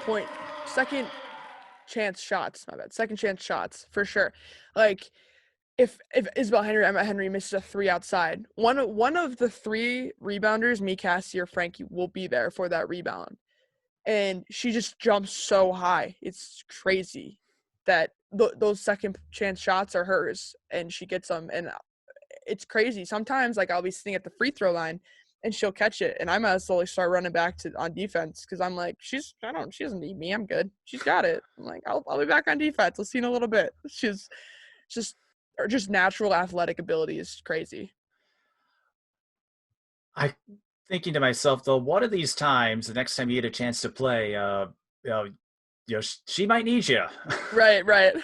chance shots. My bad. Second chance shots for sure. Like if Isabel Henry, Emma Henry misses a three outside, one of the three rebounders, me, Cassie, or Frankie, will be there for that rebound, and she just jumps so high. It's crazy that those second chance shots are hers, and she gets them, and it's crazy. Sometimes, like, I'll be sitting at the free throw line, and she'll catch it, and I might slowly start running back to on defense because I'm like, she doesn't need me. I'm good. She's got it. I'm like, I'll be back on defense. I'll see in a little bit. She's just or just natural athletic ability is crazy. I thinking to myself, though, one of these times, the next time you get a chance to play, you know, she might need you. Right, right,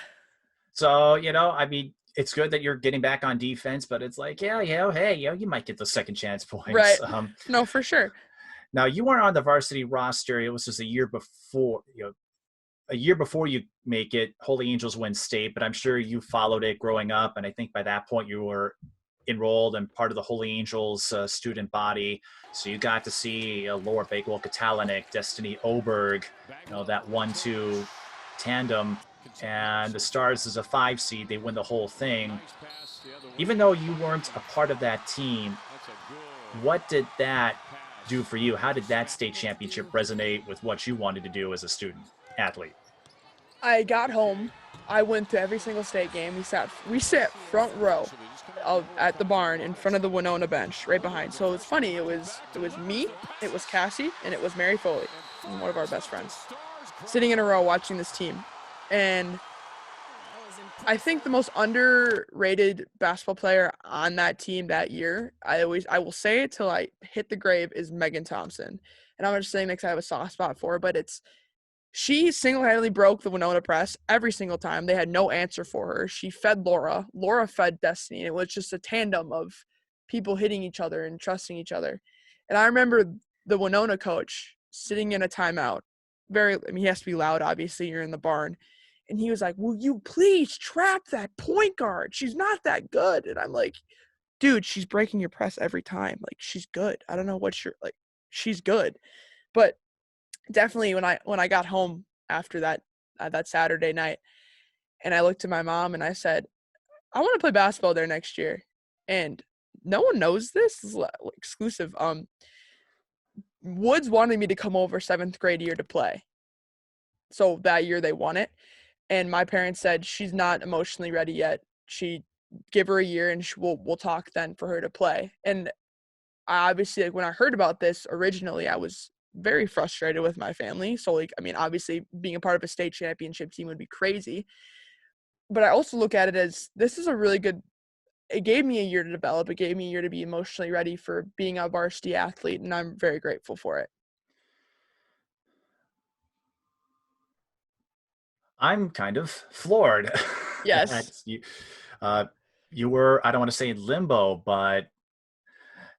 So, I mean, it's good that you're getting back on defense, but it's like, yeah, hey, you might get the second chance points. right. No, for sure. Now you weren't on the varsity roster. It was just a year before, a year before you make it. Holy Angels win state, but I'm sure you followed it growing up, and I think by that point you were enrolled and part of the Holy Angels student body. So you got to see Laura Bakewell Katalinic, Destiny Oberg, that 1-2 tandem. And the Stars is a 5 seed. They win the whole thing. Even though you weren't a part of that team, what did that do for you? How did that state championship resonate with what you wanted to do as a student athlete? I got home. I went to every single state game. We sat front row at the barn in front of the Winona bench, right behind. So it's funny. It was me, it was Cassie, and it was Mary Foley, one of our best friends, sitting in a row watching this team. And I think the most underrated basketball player on that team that year, I will say it till I hit the grave, is Megan Thompson. And I'm just saying because I have a soft spot for her, but she single-handedly broke the Winona press every single time. They had no answer for her. She fed Laura. Laura fed Destiny. It was just a tandem of people hitting each other and trusting each other. And I remember the Winona coach sitting in a timeout. He has to be loud, obviously. You're in the barn. And he was like, "Will you please trap that point guard? She's not that good." And I'm like, "Dude, she's breaking your press every time. Like, she's good. I don't know what you're like. She's good." But definitely when I got home after that Saturday night, and I looked at my mom and I said, "I want to play basketball there next year." And no one knows this is exclusive. Woods wanted me to come over 7th grade year to play. So that year they won it, and my parents said she's not emotionally ready yet. She Give her a year and we'll talk then for her to play. And I obviously, like, when I heard about this originally, I was very frustrated with my family. So, like, I mean, obviously being a part of a state championship team would be crazy. But I also look at it as this is a really good, it gave me a year to develop. It gave me a year to be emotionally ready for being a varsity athlete. And I'm very grateful for it. I'm kind of floored that Yes. uh, you were, I don't want to say in limbo, but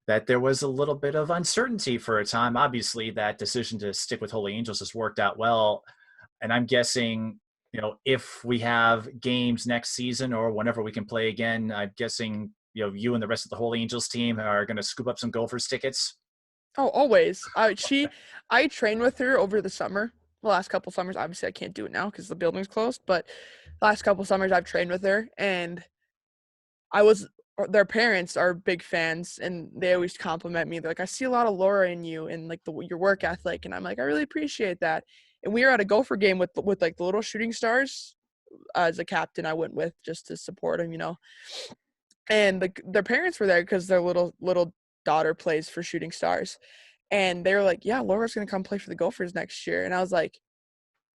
that there was a little bit of uncertainty for a time. Obviously, that decision to stick with Holy Angels has worked out well. And I'm guessing, if we have games next season or whenever we can play again, I'm guessing, you and the rest of the Holy Angels team are going to scoop up some Gophers tickets. Oh, always. I trained with her over the summer. The last couple summers, obviously I can't do it now because the building's closed. But last couple summers I've trained with her, and I was their parents are big fans, and they always compliment me. They're like, "I see a lot of Laura in you and like your work ethic," and I'm like, "I really appreciate that." And we were at a Gopher game with like the little shooting stars as a captain. I went with just to support them. And their parents were there because their little daughter plays for Shooting Stars, and they were like, "Yeah, Laura's gonna come play for the Gophers next year." And I was like,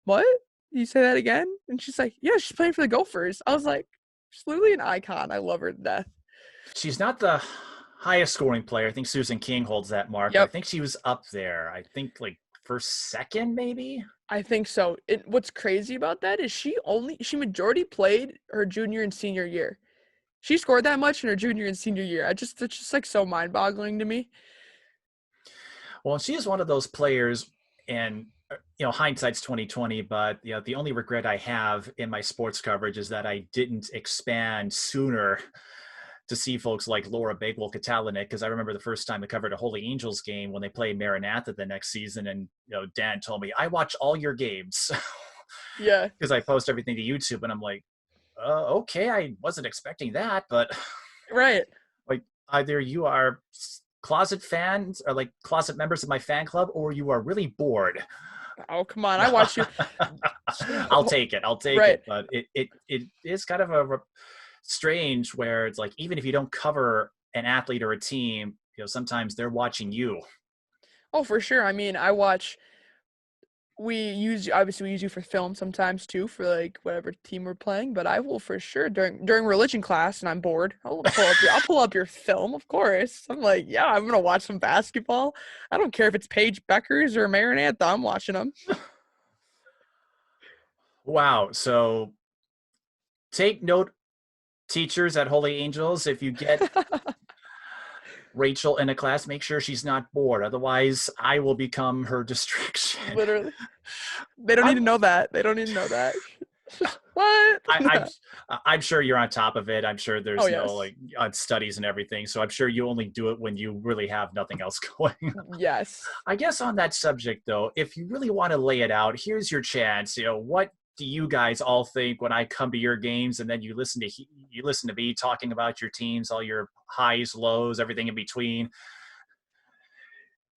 "What? You say that again?" And she's like, "Yeah, she's playing for the Gophers." I was like, "She's literally an icon. I love her to death." She's not the highest scoring player. I think Susan King holds that mark, but I Yep, think she was up there. I think like first, second, maybe. I think so. What's crazy about that is she majority played her junior and senior year. She scored that much in her junior and senior year. It's just like so mind-boggling to me. Well, she is one of those players, and hindsight's 2020. But the only regret I have in my sports coverage is that I didn't expand sooner to see folks like Laura Bakewell Katalinic, because I remember the first time I covered a Holy Angels game when they played Maranatha the next season, and Dan told me I watch all your games Yeah, because I post everything to YouTube, and I'm like, okay, I wasn't expecting that, but right. like either you are closet fans or like closet members of my fan club, or you are really bored. Oh, come on. I watched you. I'll take it. I'll take Right. it. But it is kind of a strange where it's like even if you don't cover an athlete or a team, sometimes they're watching you. Oh, for sure. I mean, I watch. We use you for film sometimes too for like whatever team we're playing. But I will for sure during religion class and I'm bored. I'll pull up your film, of course. I'm like, yeah, I'm gonna watch some basketball. I don't care if it's Paige Beckers or Maranatha. I'm watching them. Wow. So take note, teachers at Holy Angels, if you get Rachel in a class, make sure she's not bored. Otherwise, I will become her distraction. Literally, they don't need to I'm know that. They don't need to know that. What? I, I'm I'm sure you're on top of it. I'm sure Oh there's no yes, like on studies and everything. So I'm sure you only do it when you really have nothing else going. yes. I guess on that subject though, if you really want to lay it out, here's your chance. What do you guys all think when I come to your games and then you listen to me talking about your teams, all your highs, lows, everything in between.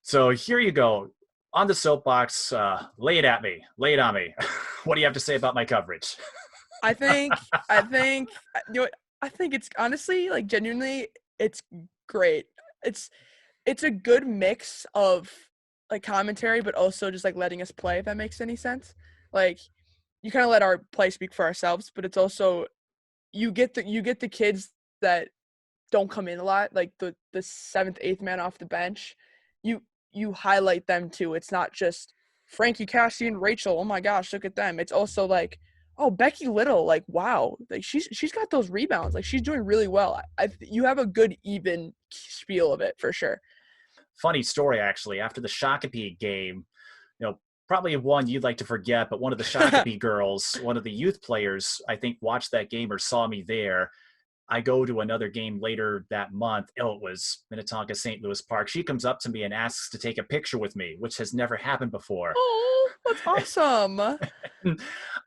So here you go on the soapbox. Lay it at me. Lay it on me. What do you have to say about my coverage? I think I think you know what, I think it's honestly like genuinely it's great. It's it's a good mix of like commentary, but also just like letting us play, if that makes any sense. Like you kind of let our play speak for ourselves, but it's also you get the kids that don't come in a lot, like the seventh, eighth man off the bench. You you highlight them too. It's not just Frankie, Cassie, and Rachel. Oh my gosh, look at them. It's also like, oh, Becky Little, like wow, like she's got those rebounds. Like she's doing really well. You have a good even spiel of it for sure. Funny story, actually. After the Shakopee game, probably one you'd like to forget, but one of the Shakopee girls, one of the youth players, I think watched that game or saw me there. I go to another game later that month. Oh, it was Minnetonka St. Louis Park. She comes up to me and asks to take a picture with me, which has never happened before. Oh, that's awesome.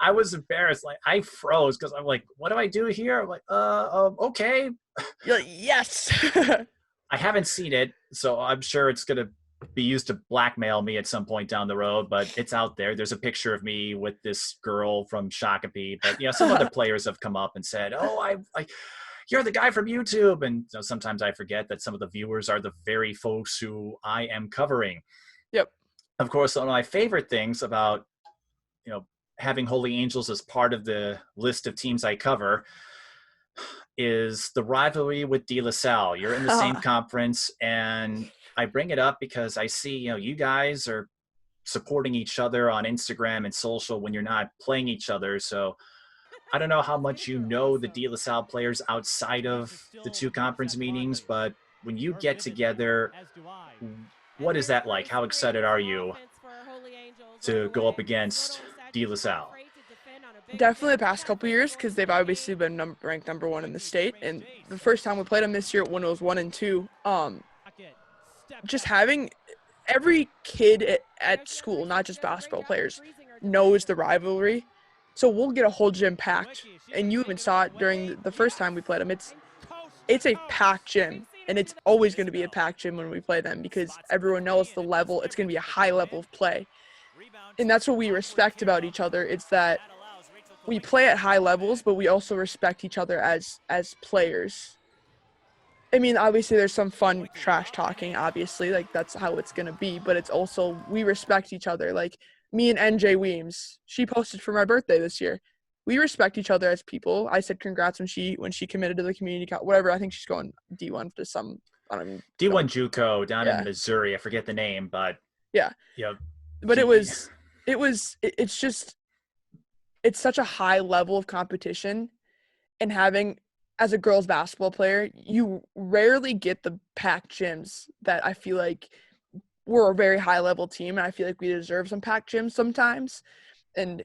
I was embarrassed. Like I froze because I'm like, what do I do here? I'm like, okay. You're like, yes. I haven't seen it, so I'm sure it's gonna be used to blackmail me at some point down the road, but it's out there. There's a picture of me with this girl from Shakopee, but some other players have come up and said, "Oh, I you're the guy from YouTube," and sometimes I forget that some of the viewers are the very folks who I am covering. Yep. Of course, one of my favorite things about you know having Holy Angels as part of the list of teams I cover is the rivalry with De La Salle. You're in the same conference, and I bring it up because I see, you guys are supporting each other on Instagram and social when you're not playing each other. So I don't know how much you know the De La Salle players outside of the two conference meetings, but when you get together, what is that like? How excited are you to go up against De La Salle? Definitely the past couple years because they've obviously been ranked number one in the state. And the first time we played them this year when it was 1 and 2, just having every kid at school, not just basketball players, knows the rivalry. So we'll get a whole gym packed. And you even saw it during the first time we played them. It's a packed gym, and it's always going to be a packed gym when we play them because everyone knows the level. It's going to be a high level of play. And that's what we respect about each other. It's that we play at high levels, but we also respect each other as players. I mean, obviously there's some fun trash talking, obviously, like that's how it's gonna be, but it's also we respect each other. Like me and NJ Weems, she posted for my birthday this year. We respect each other as people. I said congrats when she committed to the community whatever. I think she's going D1 to some I don't even know. D1 JUCO down in Yeah. Missouri. I forget the name, but Yeah. you know, But he, it's just it's such a high level of competition, and having as a girls basketball player, you rarely get the packed gyms that I feel like we're a very high level team, and I feel like we deserve some packed gyms sometimes. And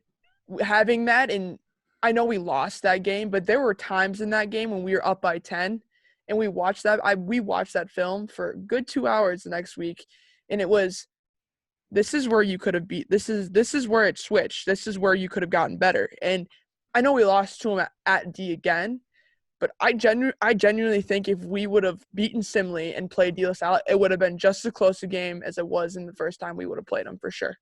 having that, and I know we lost that game, but there were times in that game when we were up by 10, and we watched that film for a good 2 hours the next week, and it was this is where you could have beat this is where it switched. This is where you could have gotten better. And I know we lost to them at D again, but I genuinely think if we would have beaten Simley and played De La Salle, it would have been just as close a game as it was in the first time we would have played them for sure.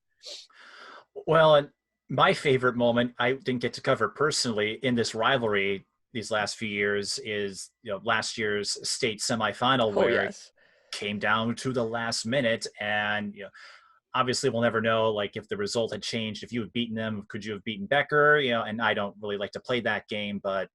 well, and my favorite moment I didn't get to cover personally in this rivalry these last few years is last year's state semifinal Oh where it yes. came down to the last minute, and obviously we'll never know like if the result had changed. If you had beaten them, could you have beaten Becker? And I don't really like to play that game, but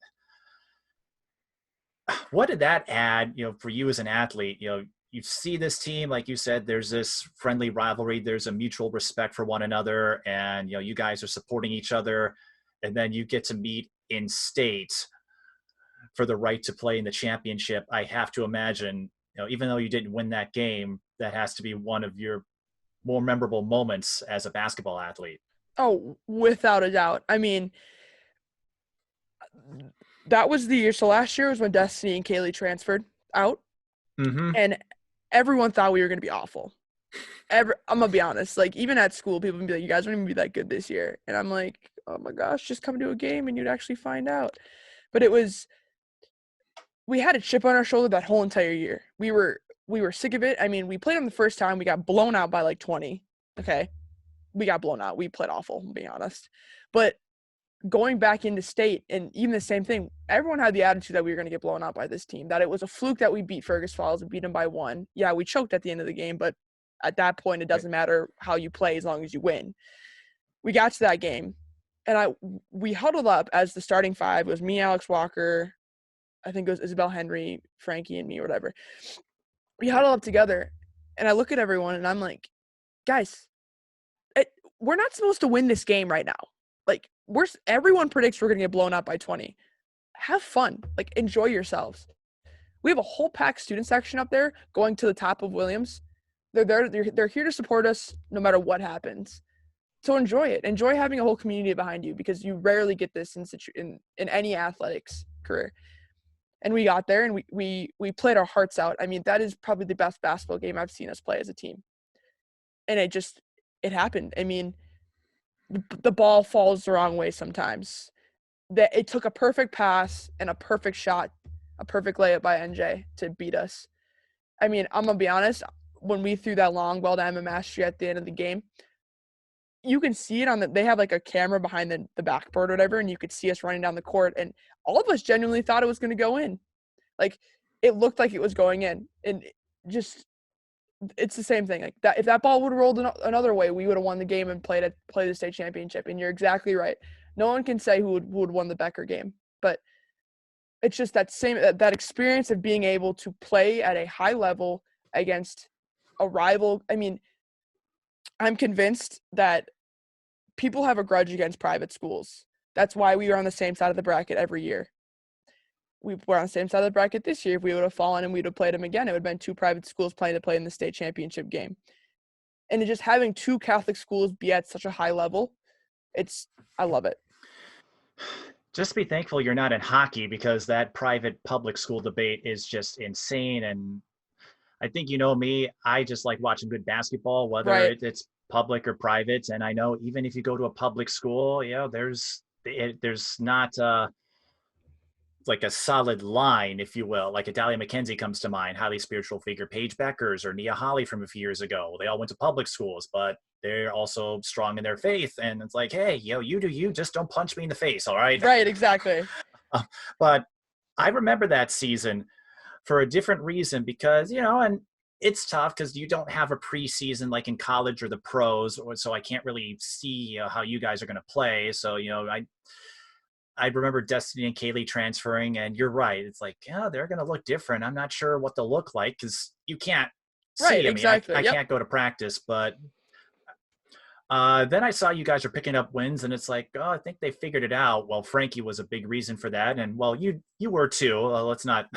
what did that add, for you as an athlete? You see this team, like you said, there's this friendly rivalry, there's a mutual respect for one another, and you guys are supporting each other, and then you get to meet in state for the right to play in the championship. I have to imagine, even though you didn't win that game, that has to be one of your more memorable moments as a basketball athlete. Oh, without a doubt. I mean, that was the year. So last year was when Destiny and Kaylee transferred out, Mm-hmm. and everyone thought we were going to be awful. I'm gonna be honest. Like even at school, people would be like, "You guys aren't even be that good this year," and I'm like, "Oh my gosh, just come to a game and you'd actually find out." But we had a chip on our shoulder that whole entire year. We were sick of it. I mean, we played them the first time. We got blown out by like 20. Okay, we got blown out. We played awful, to be honest. But going back into state, and even the same thing, everyone had the attitude that we were going to get blown out by this team, that it was a fluke that we beat Fergus Falls and beat them by 1. Yeah, we choked at the end of the game, but at that point, it doesn't matter how you play as long as you win. We got to that game, and we huddled up as the starting 5. It was me, Alex Walker, I think it was Isabel Henry, Frankie, and me, or whatever. We huddled up together, and I look at everyone, and I'm like, guys, we're not supposed to win this game right now. Like, everyone predicts we're going to get blown out by 20. Have fun. Like, enjoy yourselves. We have a whole packed student section up there going to the top of Williams. They're here to support us no matter what happens. So enjoy it. Enjoy having a whole community behind you, because you rarely get this in any athletics career. And we got there, and we played our hearts out. I mean, that is probably the best basketball game I've seen us play as a team. And it happened. I mean, the ball falls the wrong way sometimes. That it took a perfect pass and a perfect shot, a perfect layup by NJ to beat us. I mean, I'm going to be honest, when we threw that long ball to Emma Mastery at the end of the game, you can see it they have like a camera behind the backboard or whatever, and you could see us running down the court, and all of us genuinely thought it was going to go in. Like, it looked like it was going in, and it's the same thing. Like, that, if that ball would have rolled another way, we would have won the game and played the state championship. And you're exactly right. No one can say who would won the Becker game, but it's just that experience of being able to play at a high level against a rival. I mean, I'm convinced that people have a grudge against private schools. That's why we were on the same side of the bracket every year. We were on the same side of the bracket this year. If we would have fallen and we'd have played them again, it would have been 2 private schools playing to play in the state championship game. And just having 2 Catholic schools be at such a high level, I love it. Just be thankful you're not in hockey, because that private public school debate is just insane. And I think, you know me, I just like watching good basketball, whether Right. it's public or private. And I know even if you go to a public school, there's not like a solid line, if you will. Like Adalia McKenzie comes to mind, highly spiritual figure. Paige Beckers or Nia Holly from a few years ago. They all went to public schools, but they're also strong in their faith. And it's like, hey, you do you, just don't punch me in the face, all right? Right, exactly. But I remember that season for a different reason, because, and it's tough because you don't have a preseason like in college or the pros, so I can't really see how you guys are going to play. So, I remember Destiny and Kaylee transferring, and you're right. It's like, they're going to look different. I'm not sure what they'll look like because you can't see. Right, I exactly. I Yep. can't go to practice, but then I saw you guys are picking up wins, and it's like, I think they figured it out. Well, Frankie was a big reason for that, and well, you were too. Let's not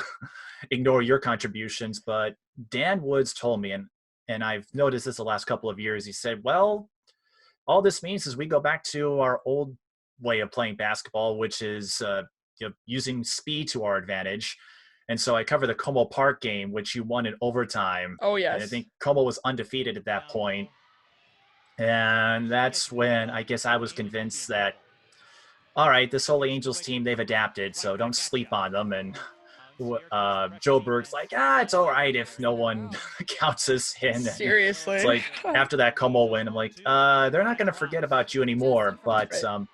ignore your contributions. But Dan Woods told me, and I've noticed this the last couple of years. He said, well, all this means is we go back to our old way of playing basketball, which is using speed to our advantage. And so I covered the Como Park game, which you won in overtime. Oh, yes. And I think Como was undefeated at that point. And that's when I guess I was convinced that, all right, this Holy Angels team, they've adapted, so don't sleep on them. And Joe Berg's like, it's all right if no one counts us in. Seriously. It's like, after that Como win, I'm like, they're not going to forget about you anymore. But Right.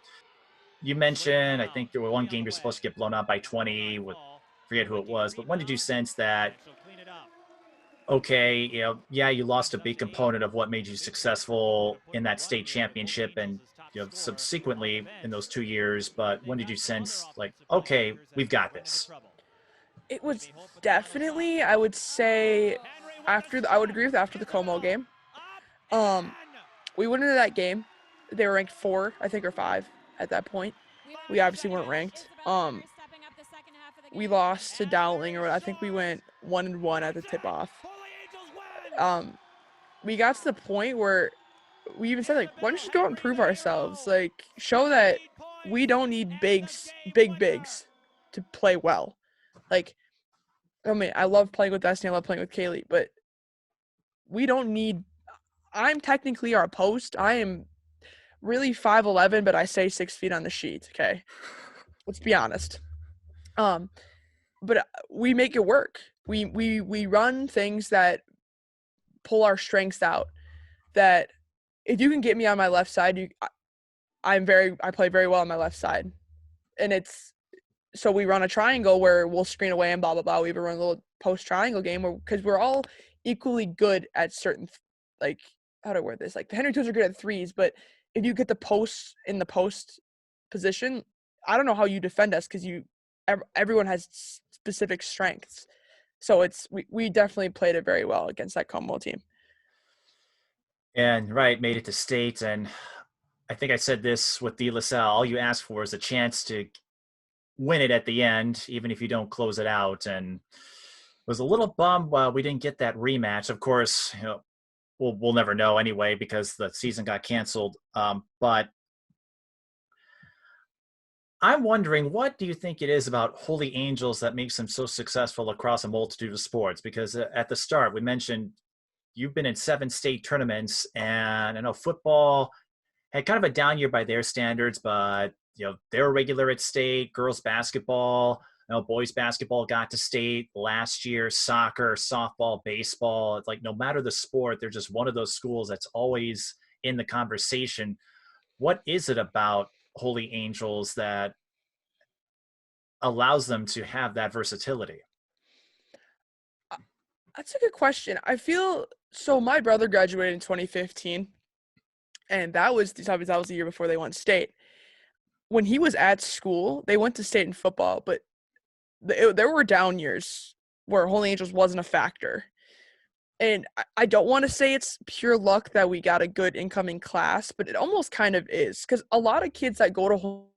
you mentioned, I think there was one game you're supposed to get blown out by 20 with, forget who it was, but when did you sense that, okay, you lost a big component of what made you successful in that state championship and subsequently in those 2 years, but when did you sense like, okay, we've got this? It was definitely, I would say, I would agree with after the Como game. We went into that game. They were ranked 4, I think, or 5 at that point. We obviously weren't ranked. We lost to Dowling, or I think we went 1-1 at the tip-off. We got to the point where we even said, like, why don't you just go out and prove ourselves? Like, show that we don't need big bigs to play well. Like, I mean, I love playing with Destiny, I love playing with Kaylee, but we don't need – I'm technically our post. I am really 5'11", but I say 6 feet on the sheet, okay? Let's be honest. But we make it work. We run things that pull our strengths out, that if you can get me on my left side, I play very well on my left side, and it's so we run a triangle where we'll screen away and blah blah blah. We even run a little post triangle game where because we're all equally good at certain like how do I word this? Like the Henry twos are good at threes, but if you get the post in the post position, I don't know how you defend us because everyone has specific strengths. So we definitely played it very well against that Como team. And right, made it to state. And I think I said this with De La Salle. All you ask for is a chance to win it at the end, even if you don't close it out. And was a little bummed we didn't get that rematch. Of course, we'll never know anyway because the season got canceled. But I'm wondering, what do you think it is about Holy Angels that makes them so successful across a multitude of sports? Because at the start, we mentioned you've been in 7 state tournaments, and I know football had kind of a down year by their standards, but they're regular at state. Girls basketball, boys basketball got to state last year. Soccer, softball, baseball. It's like no matter the sport, they're just one of those schools that's always in the conversation. What is it about Holy Angels that allows them to have that versatility? That's a good question. I feel so. My brother graduated in 2015, and that was the year before they went state. When he was at school, they went to state in football, but there were down years where Holy Angels wasn't a factor. And I don't want to say it's pure luck that we got a good incoming class, but it almost kind of is because a lot of kids that go to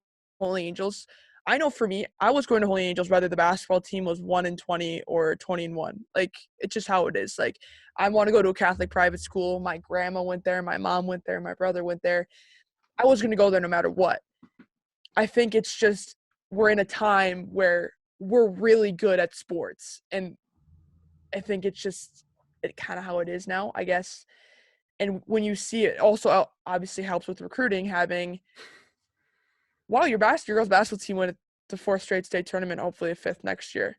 Holy Angels, I know for me, I was going to Holy Angels whether the basketball team was 1-20 or 20-1. Like it's just how it is. Like I want to go to a Catholic private school. My grandma went there, my mom went there, my brother went there. I was going to go there no matter what. I think it's just we're in a time where we're really good at sports, and I think it's just kind of how it is now, I guess. And when you see it, also obviously helps with recruiting. Having wow, your girls basketball team went the 4th straight state tournament, hopefully a 5th next year.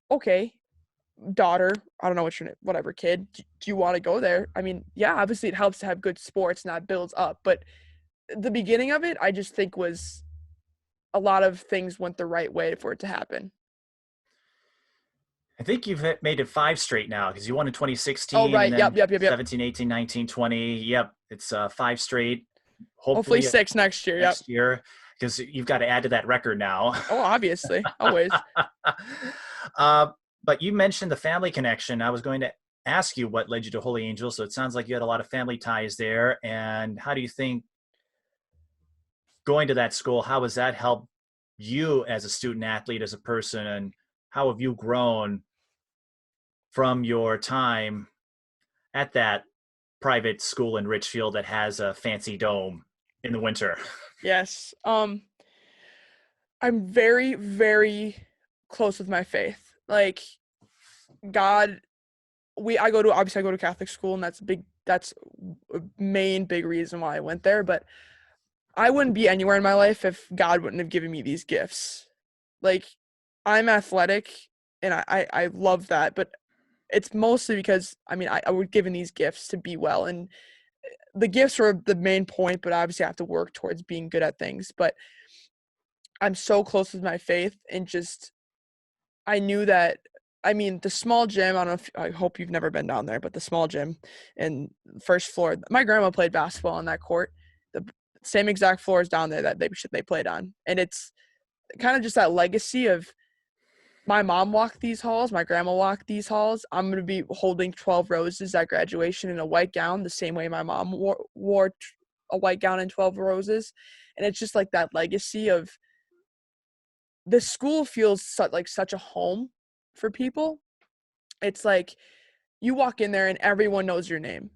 Okay, daughter, I don't know what your name, whatever kid, do you want to go there? I mean, yeah, obviously it helps to have good sports and that builds up, but the beginning of it, I just think was a lot of things went the right way for it to happen. I think you've made it 5 straight now because you won in Oh, 2016 and right. Yep, then yep, yep, yep. 17, 18, 19, 20. Yep, it's 5 straight. Hopefully Hopefully 6 next year. Yep. next year because you've got to add to that record now. Oh, obviously. Always. uh, but you mentioned the family connection. I was going to ask you what led you to Holy Angels. So it sounds like you had a lot of family ties there. And how do you think going to that school, how has that helped you as a student athlete, as a person, and how have you grown from your time at that private school in Richfield that has a fancy dome in the winter? Yes. I'm very, very close with my faith. Like God, I go to Catholic school, and that's a main big reason why I went there. But I wouldn't be anywhere in my life if God wouldn't have given me these gifts. Like I'm athletic, and I love that, but it's mostly because I was given these gifts to be well, and the gifts were the main point, but obviously I have to work towards being good at things. But I'm so close with my faith, and just I knew that. The small gym. I don't know I hope you've never been down there, but the small gym in first floor. My grandma played basketball on that court. The same exact floors down there that they played on, and it's kind of just that legacy of my mom walked these halls, my grandma walked these halls. I'm going to be holding 12 roses at graduation in a white gown, the same way my mom wore a white gown and 12 roses. And it's just like that legacy of the school feels like such a home for people. It's like you walk in there and everyone knows your name.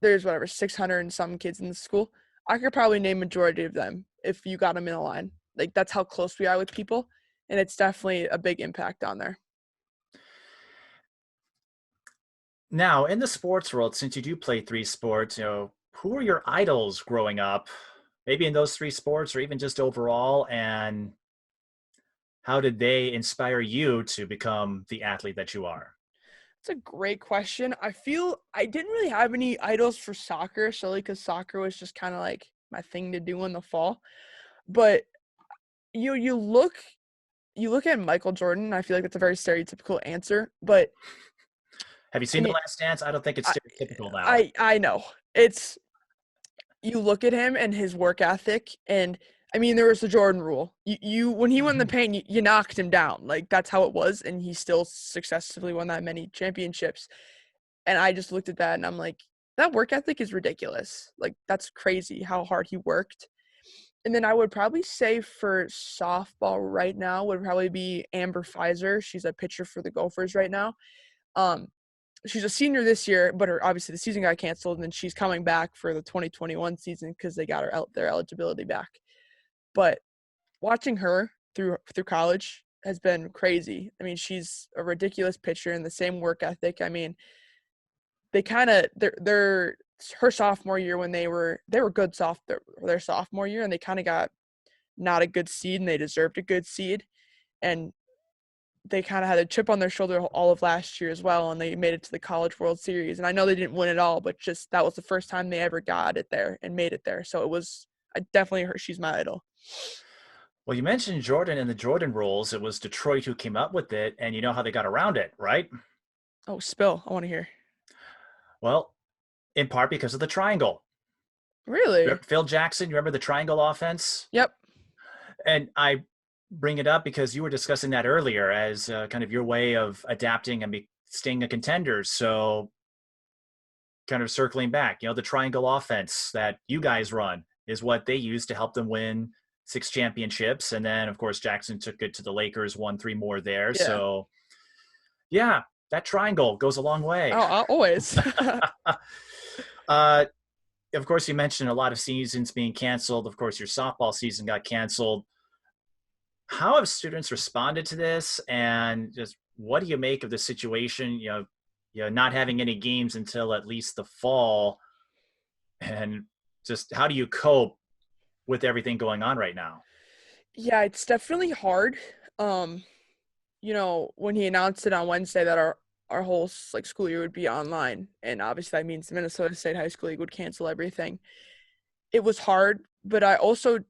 There's 600 and some kids in the school. I could probably name majority of them if you got them in a line. Like that's how close we are with people. And it's definitely a big impact on there. Now, in the sports world, since you do play 3 sports, who are your idols growing up? Maybe in those 3 sports or even just overall, and how did they inspire you to become the athlete that you are? It's a great question. I feel I didn't really have any idols for soccer, solely because soccer was just kind of like my thing to do in the fall. But you look at Michael Jordan. I feel like it's a very stereotypical answer, but Have you I seen The mean, Last Dance? I don't think it's I stereotypical now. I know it's you look at him and his work ethic, and I mean there was the Jordan rule. You when he won the paint, you knocked him down. Like that's how it was, and he still successfully won that many championships. And I just looked at that and I'm like, that work ethic is ridiculous. Like that's crazy how hard he worked. And then I would probably say for softball right now would probably be Amber Pfizer. She's a pitcher for the Gophers right now. Um, she's a senior this year, but obviously the season got canceled, and then she's coming back for the 2021 season because they got their eligibility back. But watching her through college has been crazy. I mean, she's a ridiculous pitcher and the same work ethic. I mean, they kind of they're her sophomore year when they were good their sophomore year, and they kind of got not a good seed, and they deserved a good seed, and they kind of had a chip on their shoulder all of last year as well, and they made it to the College World Series. And I know they didn't win it all, but just that was the first time they ever got it there and made it there. So it was I definitely her she's my idol. Well, you mentioned Jordan and the Jordan rules. It was Detroit who came up with it, and you know how they got around it, right? Oh, spill! I want to hear. Well, in part because of the triangle. Really? Phil Jackson, you remember the triangle offense? Yep. And I bring it up because you were discussing that earlier as kind of your way of adapting and staying a contender. So, kind of circling back, the triangle offense that you guys run is what they use to help them win 6 championships. And then, of course, Jackson took it to the Lakers, won 3 more there. Yeah. So, yeah, that triangle goes a long way. Oh, always. Of course, you mentioned a lot of seasons being canceled. Of course, your softball season got canceled. How have students responded to this, and just what do you make of the situation? Not having any games until at least the fall, and just how do you cope with everything going on right now? Yeah, it's definitely hard. When he announced it on Wednesday that our whole like school year would be online, and obviously that means the Minnesota State High School League would cancel everything. It was hard, but I also,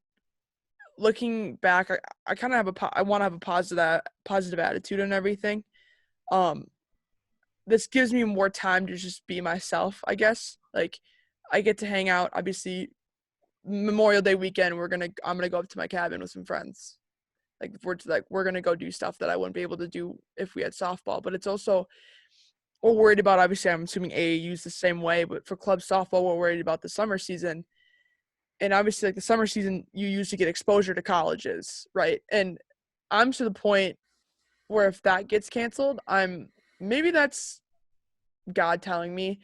looking back, I kind of I want to have a positive attitude and everything. Um, this gives me more time to just be myself, I guess. Like, I get to hang out. Obviously, Memorial Day weekend, I'm gonna go up to my cabin with some friends. We're gonna go do stuff that I wouldn't be able to do if we had softball. But it's also we're worried about, obviously I'm assuming AAU's the same way, but for club softball we're worried about the summer season. And obviously like the summer season you use to get exposure to colleges, right? And I'm to the point where if that gets canceled, maybe that's God telling me,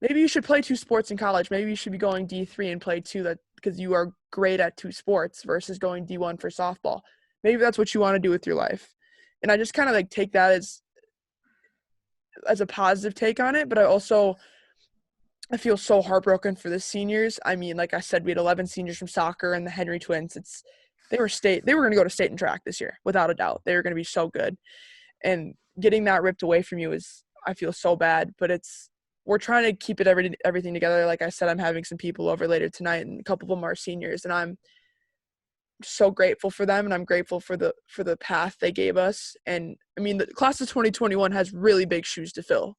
maybe you should play 2 sports in college. Maybe you should be going D3 and play 2 that because you are great at 2 sports versus going D1 for softball. Maybe that's what you want to do with your life. And I just kind of like take that as a positive take on it, but I feel so heartbroken for the seniors. I mean, like I said, we had 11 seniors from soccer and the Henry twins. They were going to go to state and track this year without a doubt. They were going to be so good. And getting that ripped away from you I feel so bad, but we're trying to keep everything together. Like I said, I'm having some people over later tonight, and a couple of them are seniors, and I'm so grateful for them, and I'm grateful for the path they gave us. And I mean, the class of 2021 has really big shoes to fill,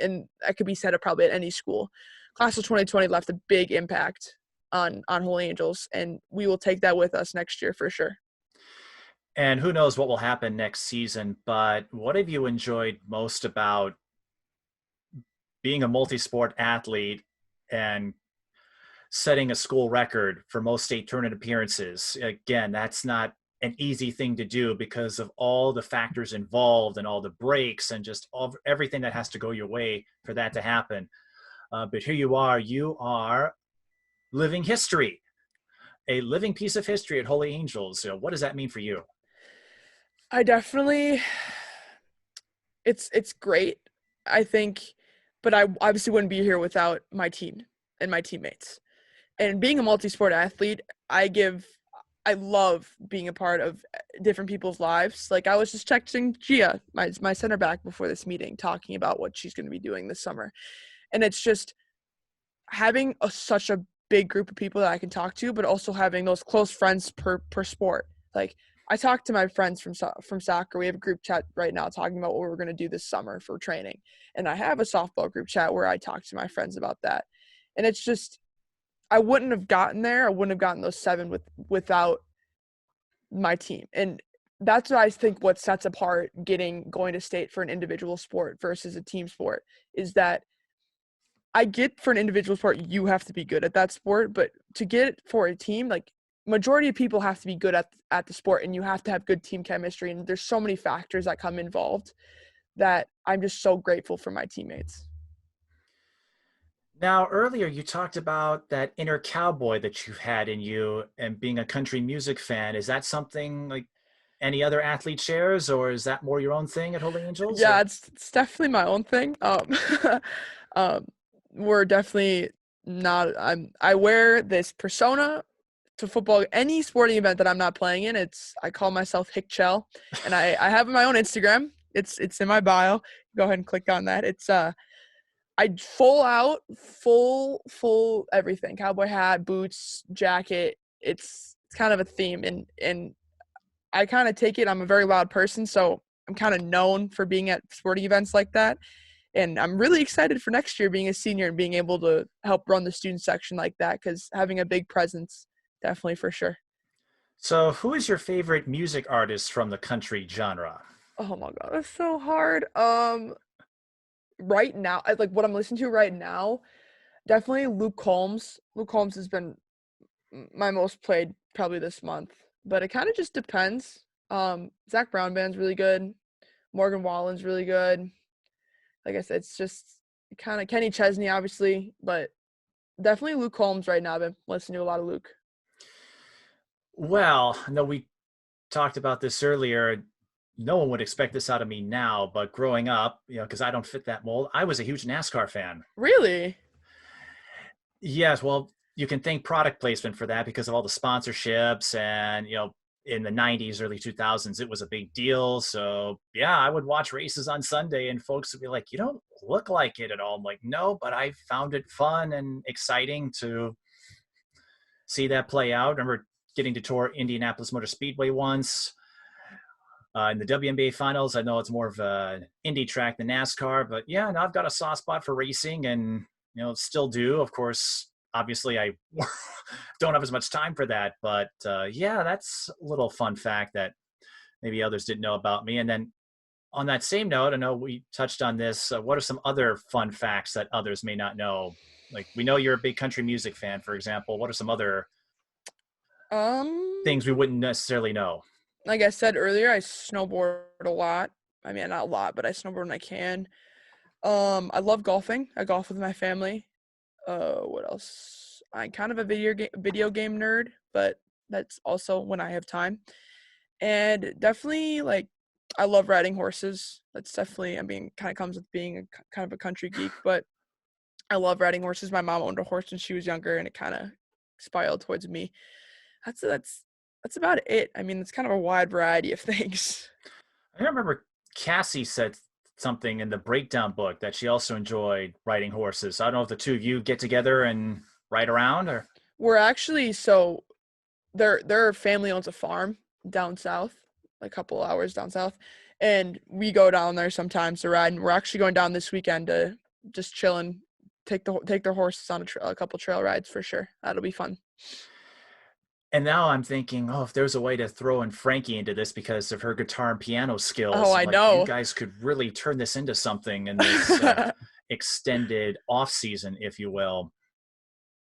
and that could be said of probably at any school. Class of 2020 left a big impact on Holy Angels, and we will take that with us next year for sure. And who knows what will happen next season, but what have you enjoyed most about being a multi-sport athlete and setting a school record for most state tournament appearances? Again, that's not an easy thing to do because of all the factors involved and all the breaks and just everything that has to go your way for that to happen. But here you are living history, a living piece of history at Holy Angels. What does that mean for you? I definitely, it's great, I think, but I obviously wouldn't be here without my team and my teammates. And being a multi-sport athlete, I I love being a part of different people's lives. Like I was just texting Gia, my center back, before this meeting, talking about what she's going to be doing this summer, and it's just having such a big group of people that I can talk to, but also having those close friends per sport. Like I talk to my friends from soccer. We have a group chat right now talking about what we're going to do this summer for training, and I have a softball group chat where I talk to my friends about that. And it's just I wouldn't have gotten there. I wouldn't have gotten those 7 without my team. And that's what I think what sets apart going to state for an individual sport versus a team sport is that I get for an individual sport, you have to be good at that sport, but to get it for a team, like majority of people have to be good at the sport and you have to have good team chemistry. And there's so many factors that come involved that I'm just so grateful for my teammates. Now, earlier you talked about that inner cowboy that you've had in you and being a country music fan. Is that something like any other athlete shares, or is that more your own thing at Holy Angels? Yeah, Or it's definitely my own thing. Um, we're definitely not. I wear this persona to football, any sporting event that I'm not playing in. I call myself Hickchell, and I have my own Instagram. It's in my bio. Go ahead and click on that. It's I full out, full everything. Cowboy hat, boots, jacket. It's kind of a theme, and I kind of take it. I'm a very loud person, so I'm kind of known for being at sporting events like that. And I'm really excited for next year being a senior and being able to help run the student section like that because having a big presence, definitely for sure. so, who is your favorite music artist from the country genre? Oh my god, that's so hard. Right now, like what I'm listening to right now, definitely Luke Combs. Luke Combs has been my most played probably this month, but it kind of just depends. Zach Brown band's really good. Morgan Wallen's really good. Like I said, it's just kind of Kenny Chesney, obviously, but definitely Luke Combs right now. I've been listening to a lot of Luke. Well, no, we talked about this earlier. No one would expect this out of me now, but growing up, because I don't fit that mold, I was a huge NASCAR fan. Really? Yes, well, you can thank product placement for that because of all the sponsorships and, in the 90s, early 2000s, it was a big deal. So, yeah, I would watch races on Sunday and folks would be like, "You don't look like it at all." I'm like, "No, but I found it fun and exciting to see that play out." I remember getting to tour Indianapolis Motor Speedway once in the WNBA finals. I know it's more of an indie track than NASCAR, but yeah, no, I've got a soft spot for racing and, still do. Of course, obviously, I don't have as much time for that, but yeah, that's a little fun fact that maybe others didn't know about me. And then on that same note, I know we touched on this. What are some other fun facts that others may not know? Like, we know you're a big country music fan, for example. What are some other Um, things we wouldn't necessarily know? like I said earlier, I snowboard a lot. I mean, not a lot, but I snowboard when I can. I love golfing. I golf with my family. What else? I'm kind of a video game nerd, but that's also when I have time. And definitely, like, I love riding horses. That's definitely, I mean, kind of comes with being kind of a country geek, but I love riding horses. My mom owned a horse when she was younger, and it kind of spiraled towards me. That's about it. I mean, it's kind of a wide variety of things. I remember Cassie said something in the breakdown book that she also enjoyed riding horses. So I don't know if the two of you get together and ride around or. We're actually so their family owns a farm down south, a couple hours down south, and we go down there sometimes to ride. And we're actually going down this weekend to just chill and take their horses on a couple trail rides for sure. That'll be fun. And now I'm thinking, oh, if there's a way to throw in Frankie into this because of her guitar and piano Oh, skills, I like you know. guys could really turn this into something in this extended off season, if you will.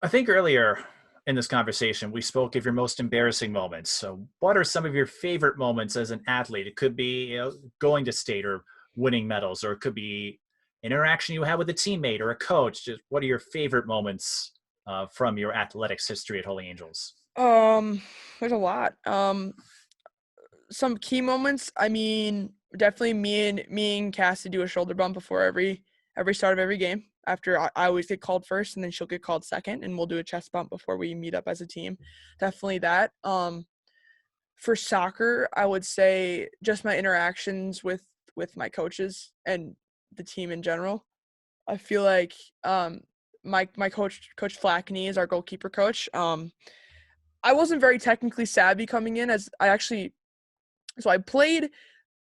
I think earlier in this conversation, we spoke of your most embarrassing moments. So what are some of your favorite moments as an athlete? It could be, going to state or winning medals, or it could be an interaction you had with a teammate or a coach. Just what are your favorite moments from your athletics history at Holy Angels? um, there's a lot. Some key moments. I mean, definitely me and Cassie do a shoulder bump before every start of every game. After I always get called first, and then she'll get called second, and we'll do a chest bump before we meet up as a team. Definitely that. For soccer, I would say just my interactions with my coaches and the team in general. I feel like my coach Flackney is our goalkeeper coach. I wasn't very technically savvy coming in as I played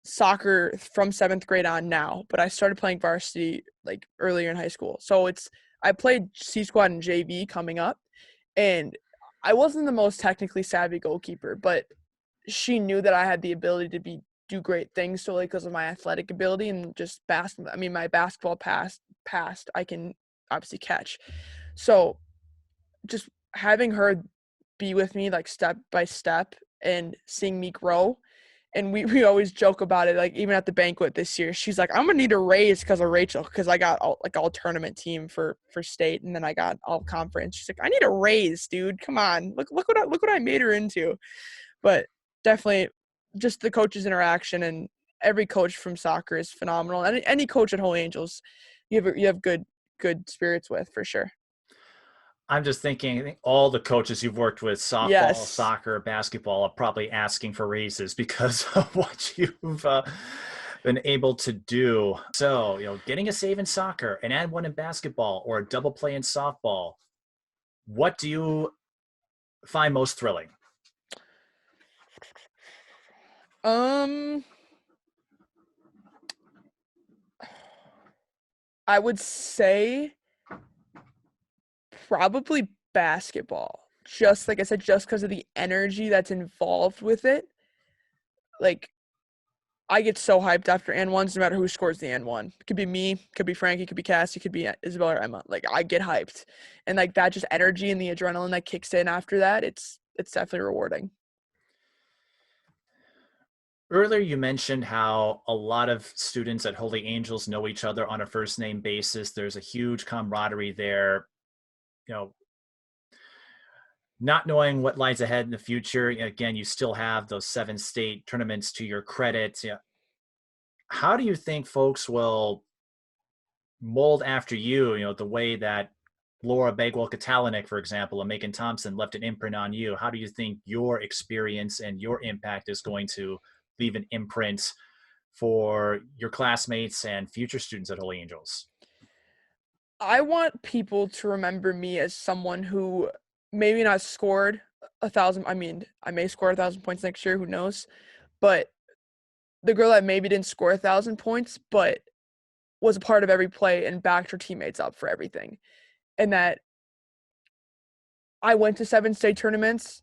soccer from 7th grade on now, but I started playing varsity like earlier in high school. So I played C squad and JV coming up, and I wasn't the most technically savvy goalkeeper, but she knew that I had the ability to do great things solely because of my athletic ability and just basketball. I mean, my basketball past I can obviously catch. So just having her be with me like step by step and seeing me grow. And we always joke about it, like even at the banquet this year, she's like, I'm gonna need a raise because of Rachel, because I got all tournament team for state, and then I got all conference. She's like, I need a raise, dude. Come on, look what I made her into. But definitely, just the coaches' interaction, and every coach from soccer is phenomenal. And any coach at Holy Angels, you have good spirits with for sure. I'm just thinking, I think all the coaches you've worked with, softball, Yes. soccer, basketball, are probably asking for raises because of what you've been able to do. So, getting a save in soccer, and add one in basketball, or a double play in softball, what do you find most thrilling? Um, I would say probably basketball. Just like I said, just because of the energy that's involved with it. Like, I get so hyped after N1s, no matter who scores the N1. It could be me, could be Frankie, could be Cassie, could be Isabel or Emma. Like, I get hyped. And like that just energy and the adrenaline that kicks in after that, it's definitely rewarding. Earlier, you mentioned how a lot of students at Holy Angels know each other on a first name basis. There's a huge camaraderie there. You know, not knowing what lies ahead in the future, again, you still have those 7 state tournaments to your credit. How do you think folks will mold after you, the way that Laura Bagwell Katalinik, for example, and Megan Thompson left an imprint on you? How do you think your experience and your impact is going to leave an imprint for your classmates and future students at Holy Angels? I want people to remember me as someone who maybe not scored 1,000. I mean, I may score 1,000 points next year, who knows? But the girl that maybe didn't score 1,000 points, but was a part of every play and backed her teammates up for everything. And that I went to 7 state tournaments,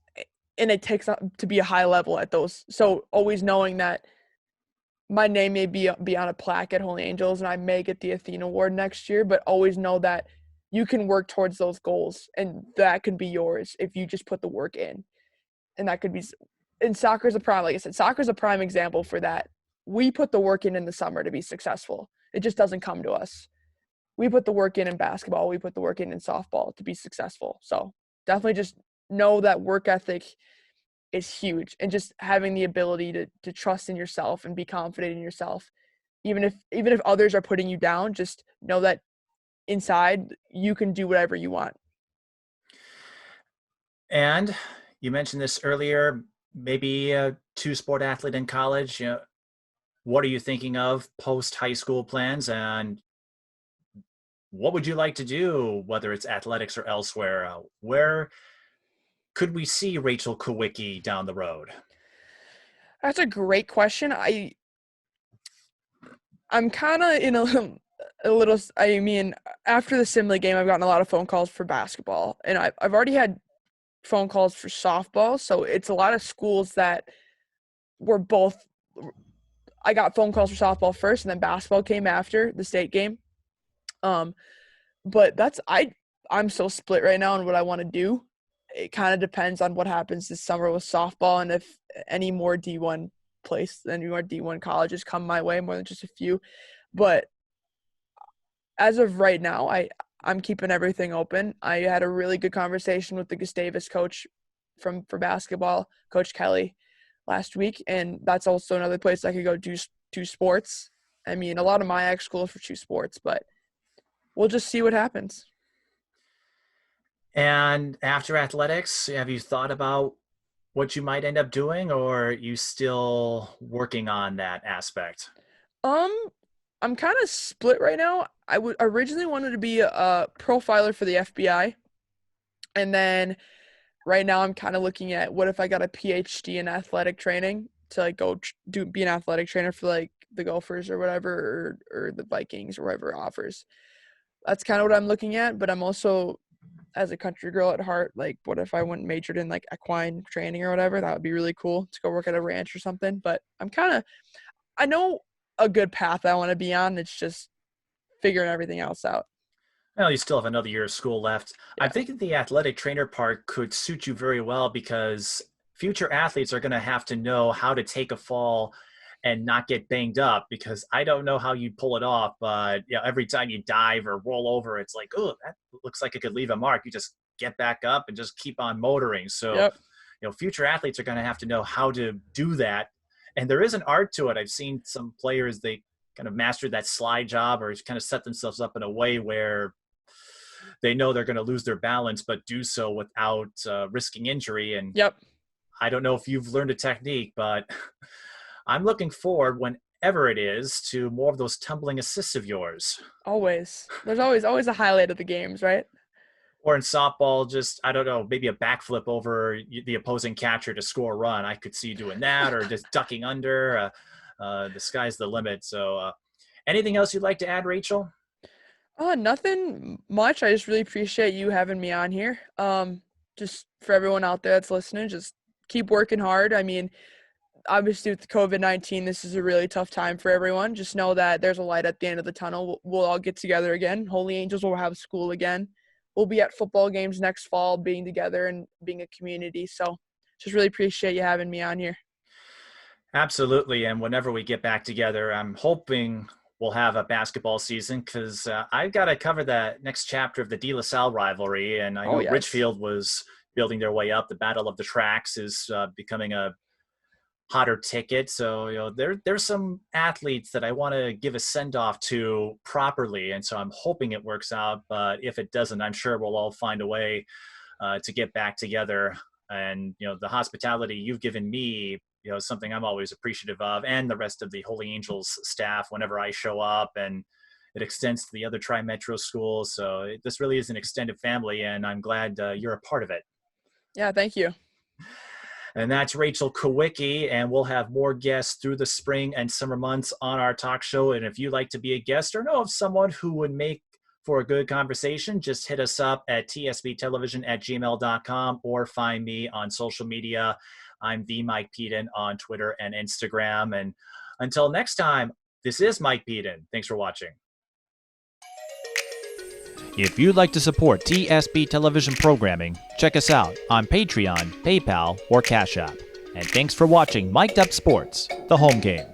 and it takes to be a high level at those. So always knowing that my name may be on a plaque at Holy Angels and I may get the Athena Award next year, but always know that you can work towards those goals and that can be yours if you just put the work in. And that could be, and soccer's a prime, like I said, soccer's a prime example for that. We put the work in the summer to be successful. It just doesn't come to us. We put the work in basketball. We put the work in softball to be successful. So definitely just know that work ethic is huge, and just having the ability to trust in yourself and be confident in yourself. Even if others are putting you down, just know that inside you can do whatever you want. And you mentioned this earlier, maybe a two-sport athlete in college. What are you thinking of post high school plans, and what would you like to do, whether it's athletics or elsewhere? Where could we see Rachel Kawiecki down the road? That's a great question. I'm kind of in a little. I mean, after the Simley game, I've gotten a lot of phone calls for basketball, and I've already had phone calls for softball. So it's a lot of schools that were both. I got phone calls for softball first, and then basketball came after the state game. Um, but I'm so split right now on what I want to do. It kind of depends on what happens this summer with softball, and if any more D1 colleges come my way, more than just a few. But as of right now, I'm keeping everything open. I had a really good conversation with the Gustavus coach for basketball, Coach Kelly, last week, and that's also another place I could go do sports. I mean, a lot of my ex schools for 2 sports, but we'll just see what happens. And after athletics, have you thought about what you might end up doing, or are you still working on that aspect? Um, I'm kind of split right now. I would originally wanted to be a profiler for the FBI, and then right now I'm kind of looking at what if I got a PhD in athletic training to like go be an athletic trainer for like the Gophers or whatever, or the Vikings or whatever offers. That's kind of what I'm looking at, but I'm also, as a country girl at heart, like what if I went and majored in like equine training or whatever? That would be really cool to go work at a ranch or something. But I know a good path I want to be on. It's just figuring everything else out. Well, you still have another year of school left. I'm Yeah. thinking the athletic trainer part could suit you very well because future athletes are going to have to know how to take a fall and not get banged up, because I don't know how you pull it off, but every time you dive or roll over, it's like, oh, that looks like it could leave a mark. You just get back up and just keep on motoring. So, Yep. future athletes are going to have to know how to do that. And there is an art to it. I've seen some players, they kind of mastered that slide job or kind of set themselves up in a way where they know they're going to lose their balance, but do so without risking injury. And Yep. I don't know if you've learned a technique, but I'm looking forward, whenever it is, to more of those tumbling assists of yours. Always. There's always a highlight of the games, right? Or in softball, just, I don't know, maybe a backflip over the opposing catcher to score a run. I could see you doing that, or just ducking under. The sky's the limit. So anything else you'd like to add, Rachel? Nothing much. I just really appreciate you having me on here. Just for everyone out there that's listening, just keep working hard. I mean, obviously with COVID-19, this is a really tough time for everyone. Just know that there's a light at the end of the tunnel. We'll all get together again. Holy Angels will have school again. We'll be at football games next fall, being together and being a community. So just really appreciate you having me on here. Absolutely. And whenever we get back together, I'm hoping we'll have a basketball season, because I've got to cover that next chapter of the De La Salle rivalry. And I Oh, know yes. Richfield was building their way up. The Battle of the Tracks is becoming a hotter ticket. So, there's some athletes that I want to give a send off to properly. And so I'm hoping it works out. But if it doesn't, I'm sure we'll all find a way to get back together. And, the hospitality you've given me, something I'm always appreciative of, and the rest of the Holy Angels staff whenever I show up, and it extends to the other Tri-Metro schools. So this really is an extended family, and I'm glad you're a part of it. Yeah, thank you. And that's Rachel Kawiecki, and we'll have more guests through the spring and summer months on our talk show. And if you'd like to be a guest or know of someone who would make for a good conversation, just hit us up at tsbtelevision@gmail.com or find me on social media. I'm the Mike Peden on Twitter and Instagram. And until next time, this is Mike Peden. Thanks for watching. If you'd like to support TSB television programming, check us out on Patreon, PayPal, or Cash App. And thanks for watching Mic'd Up Sports, the home game.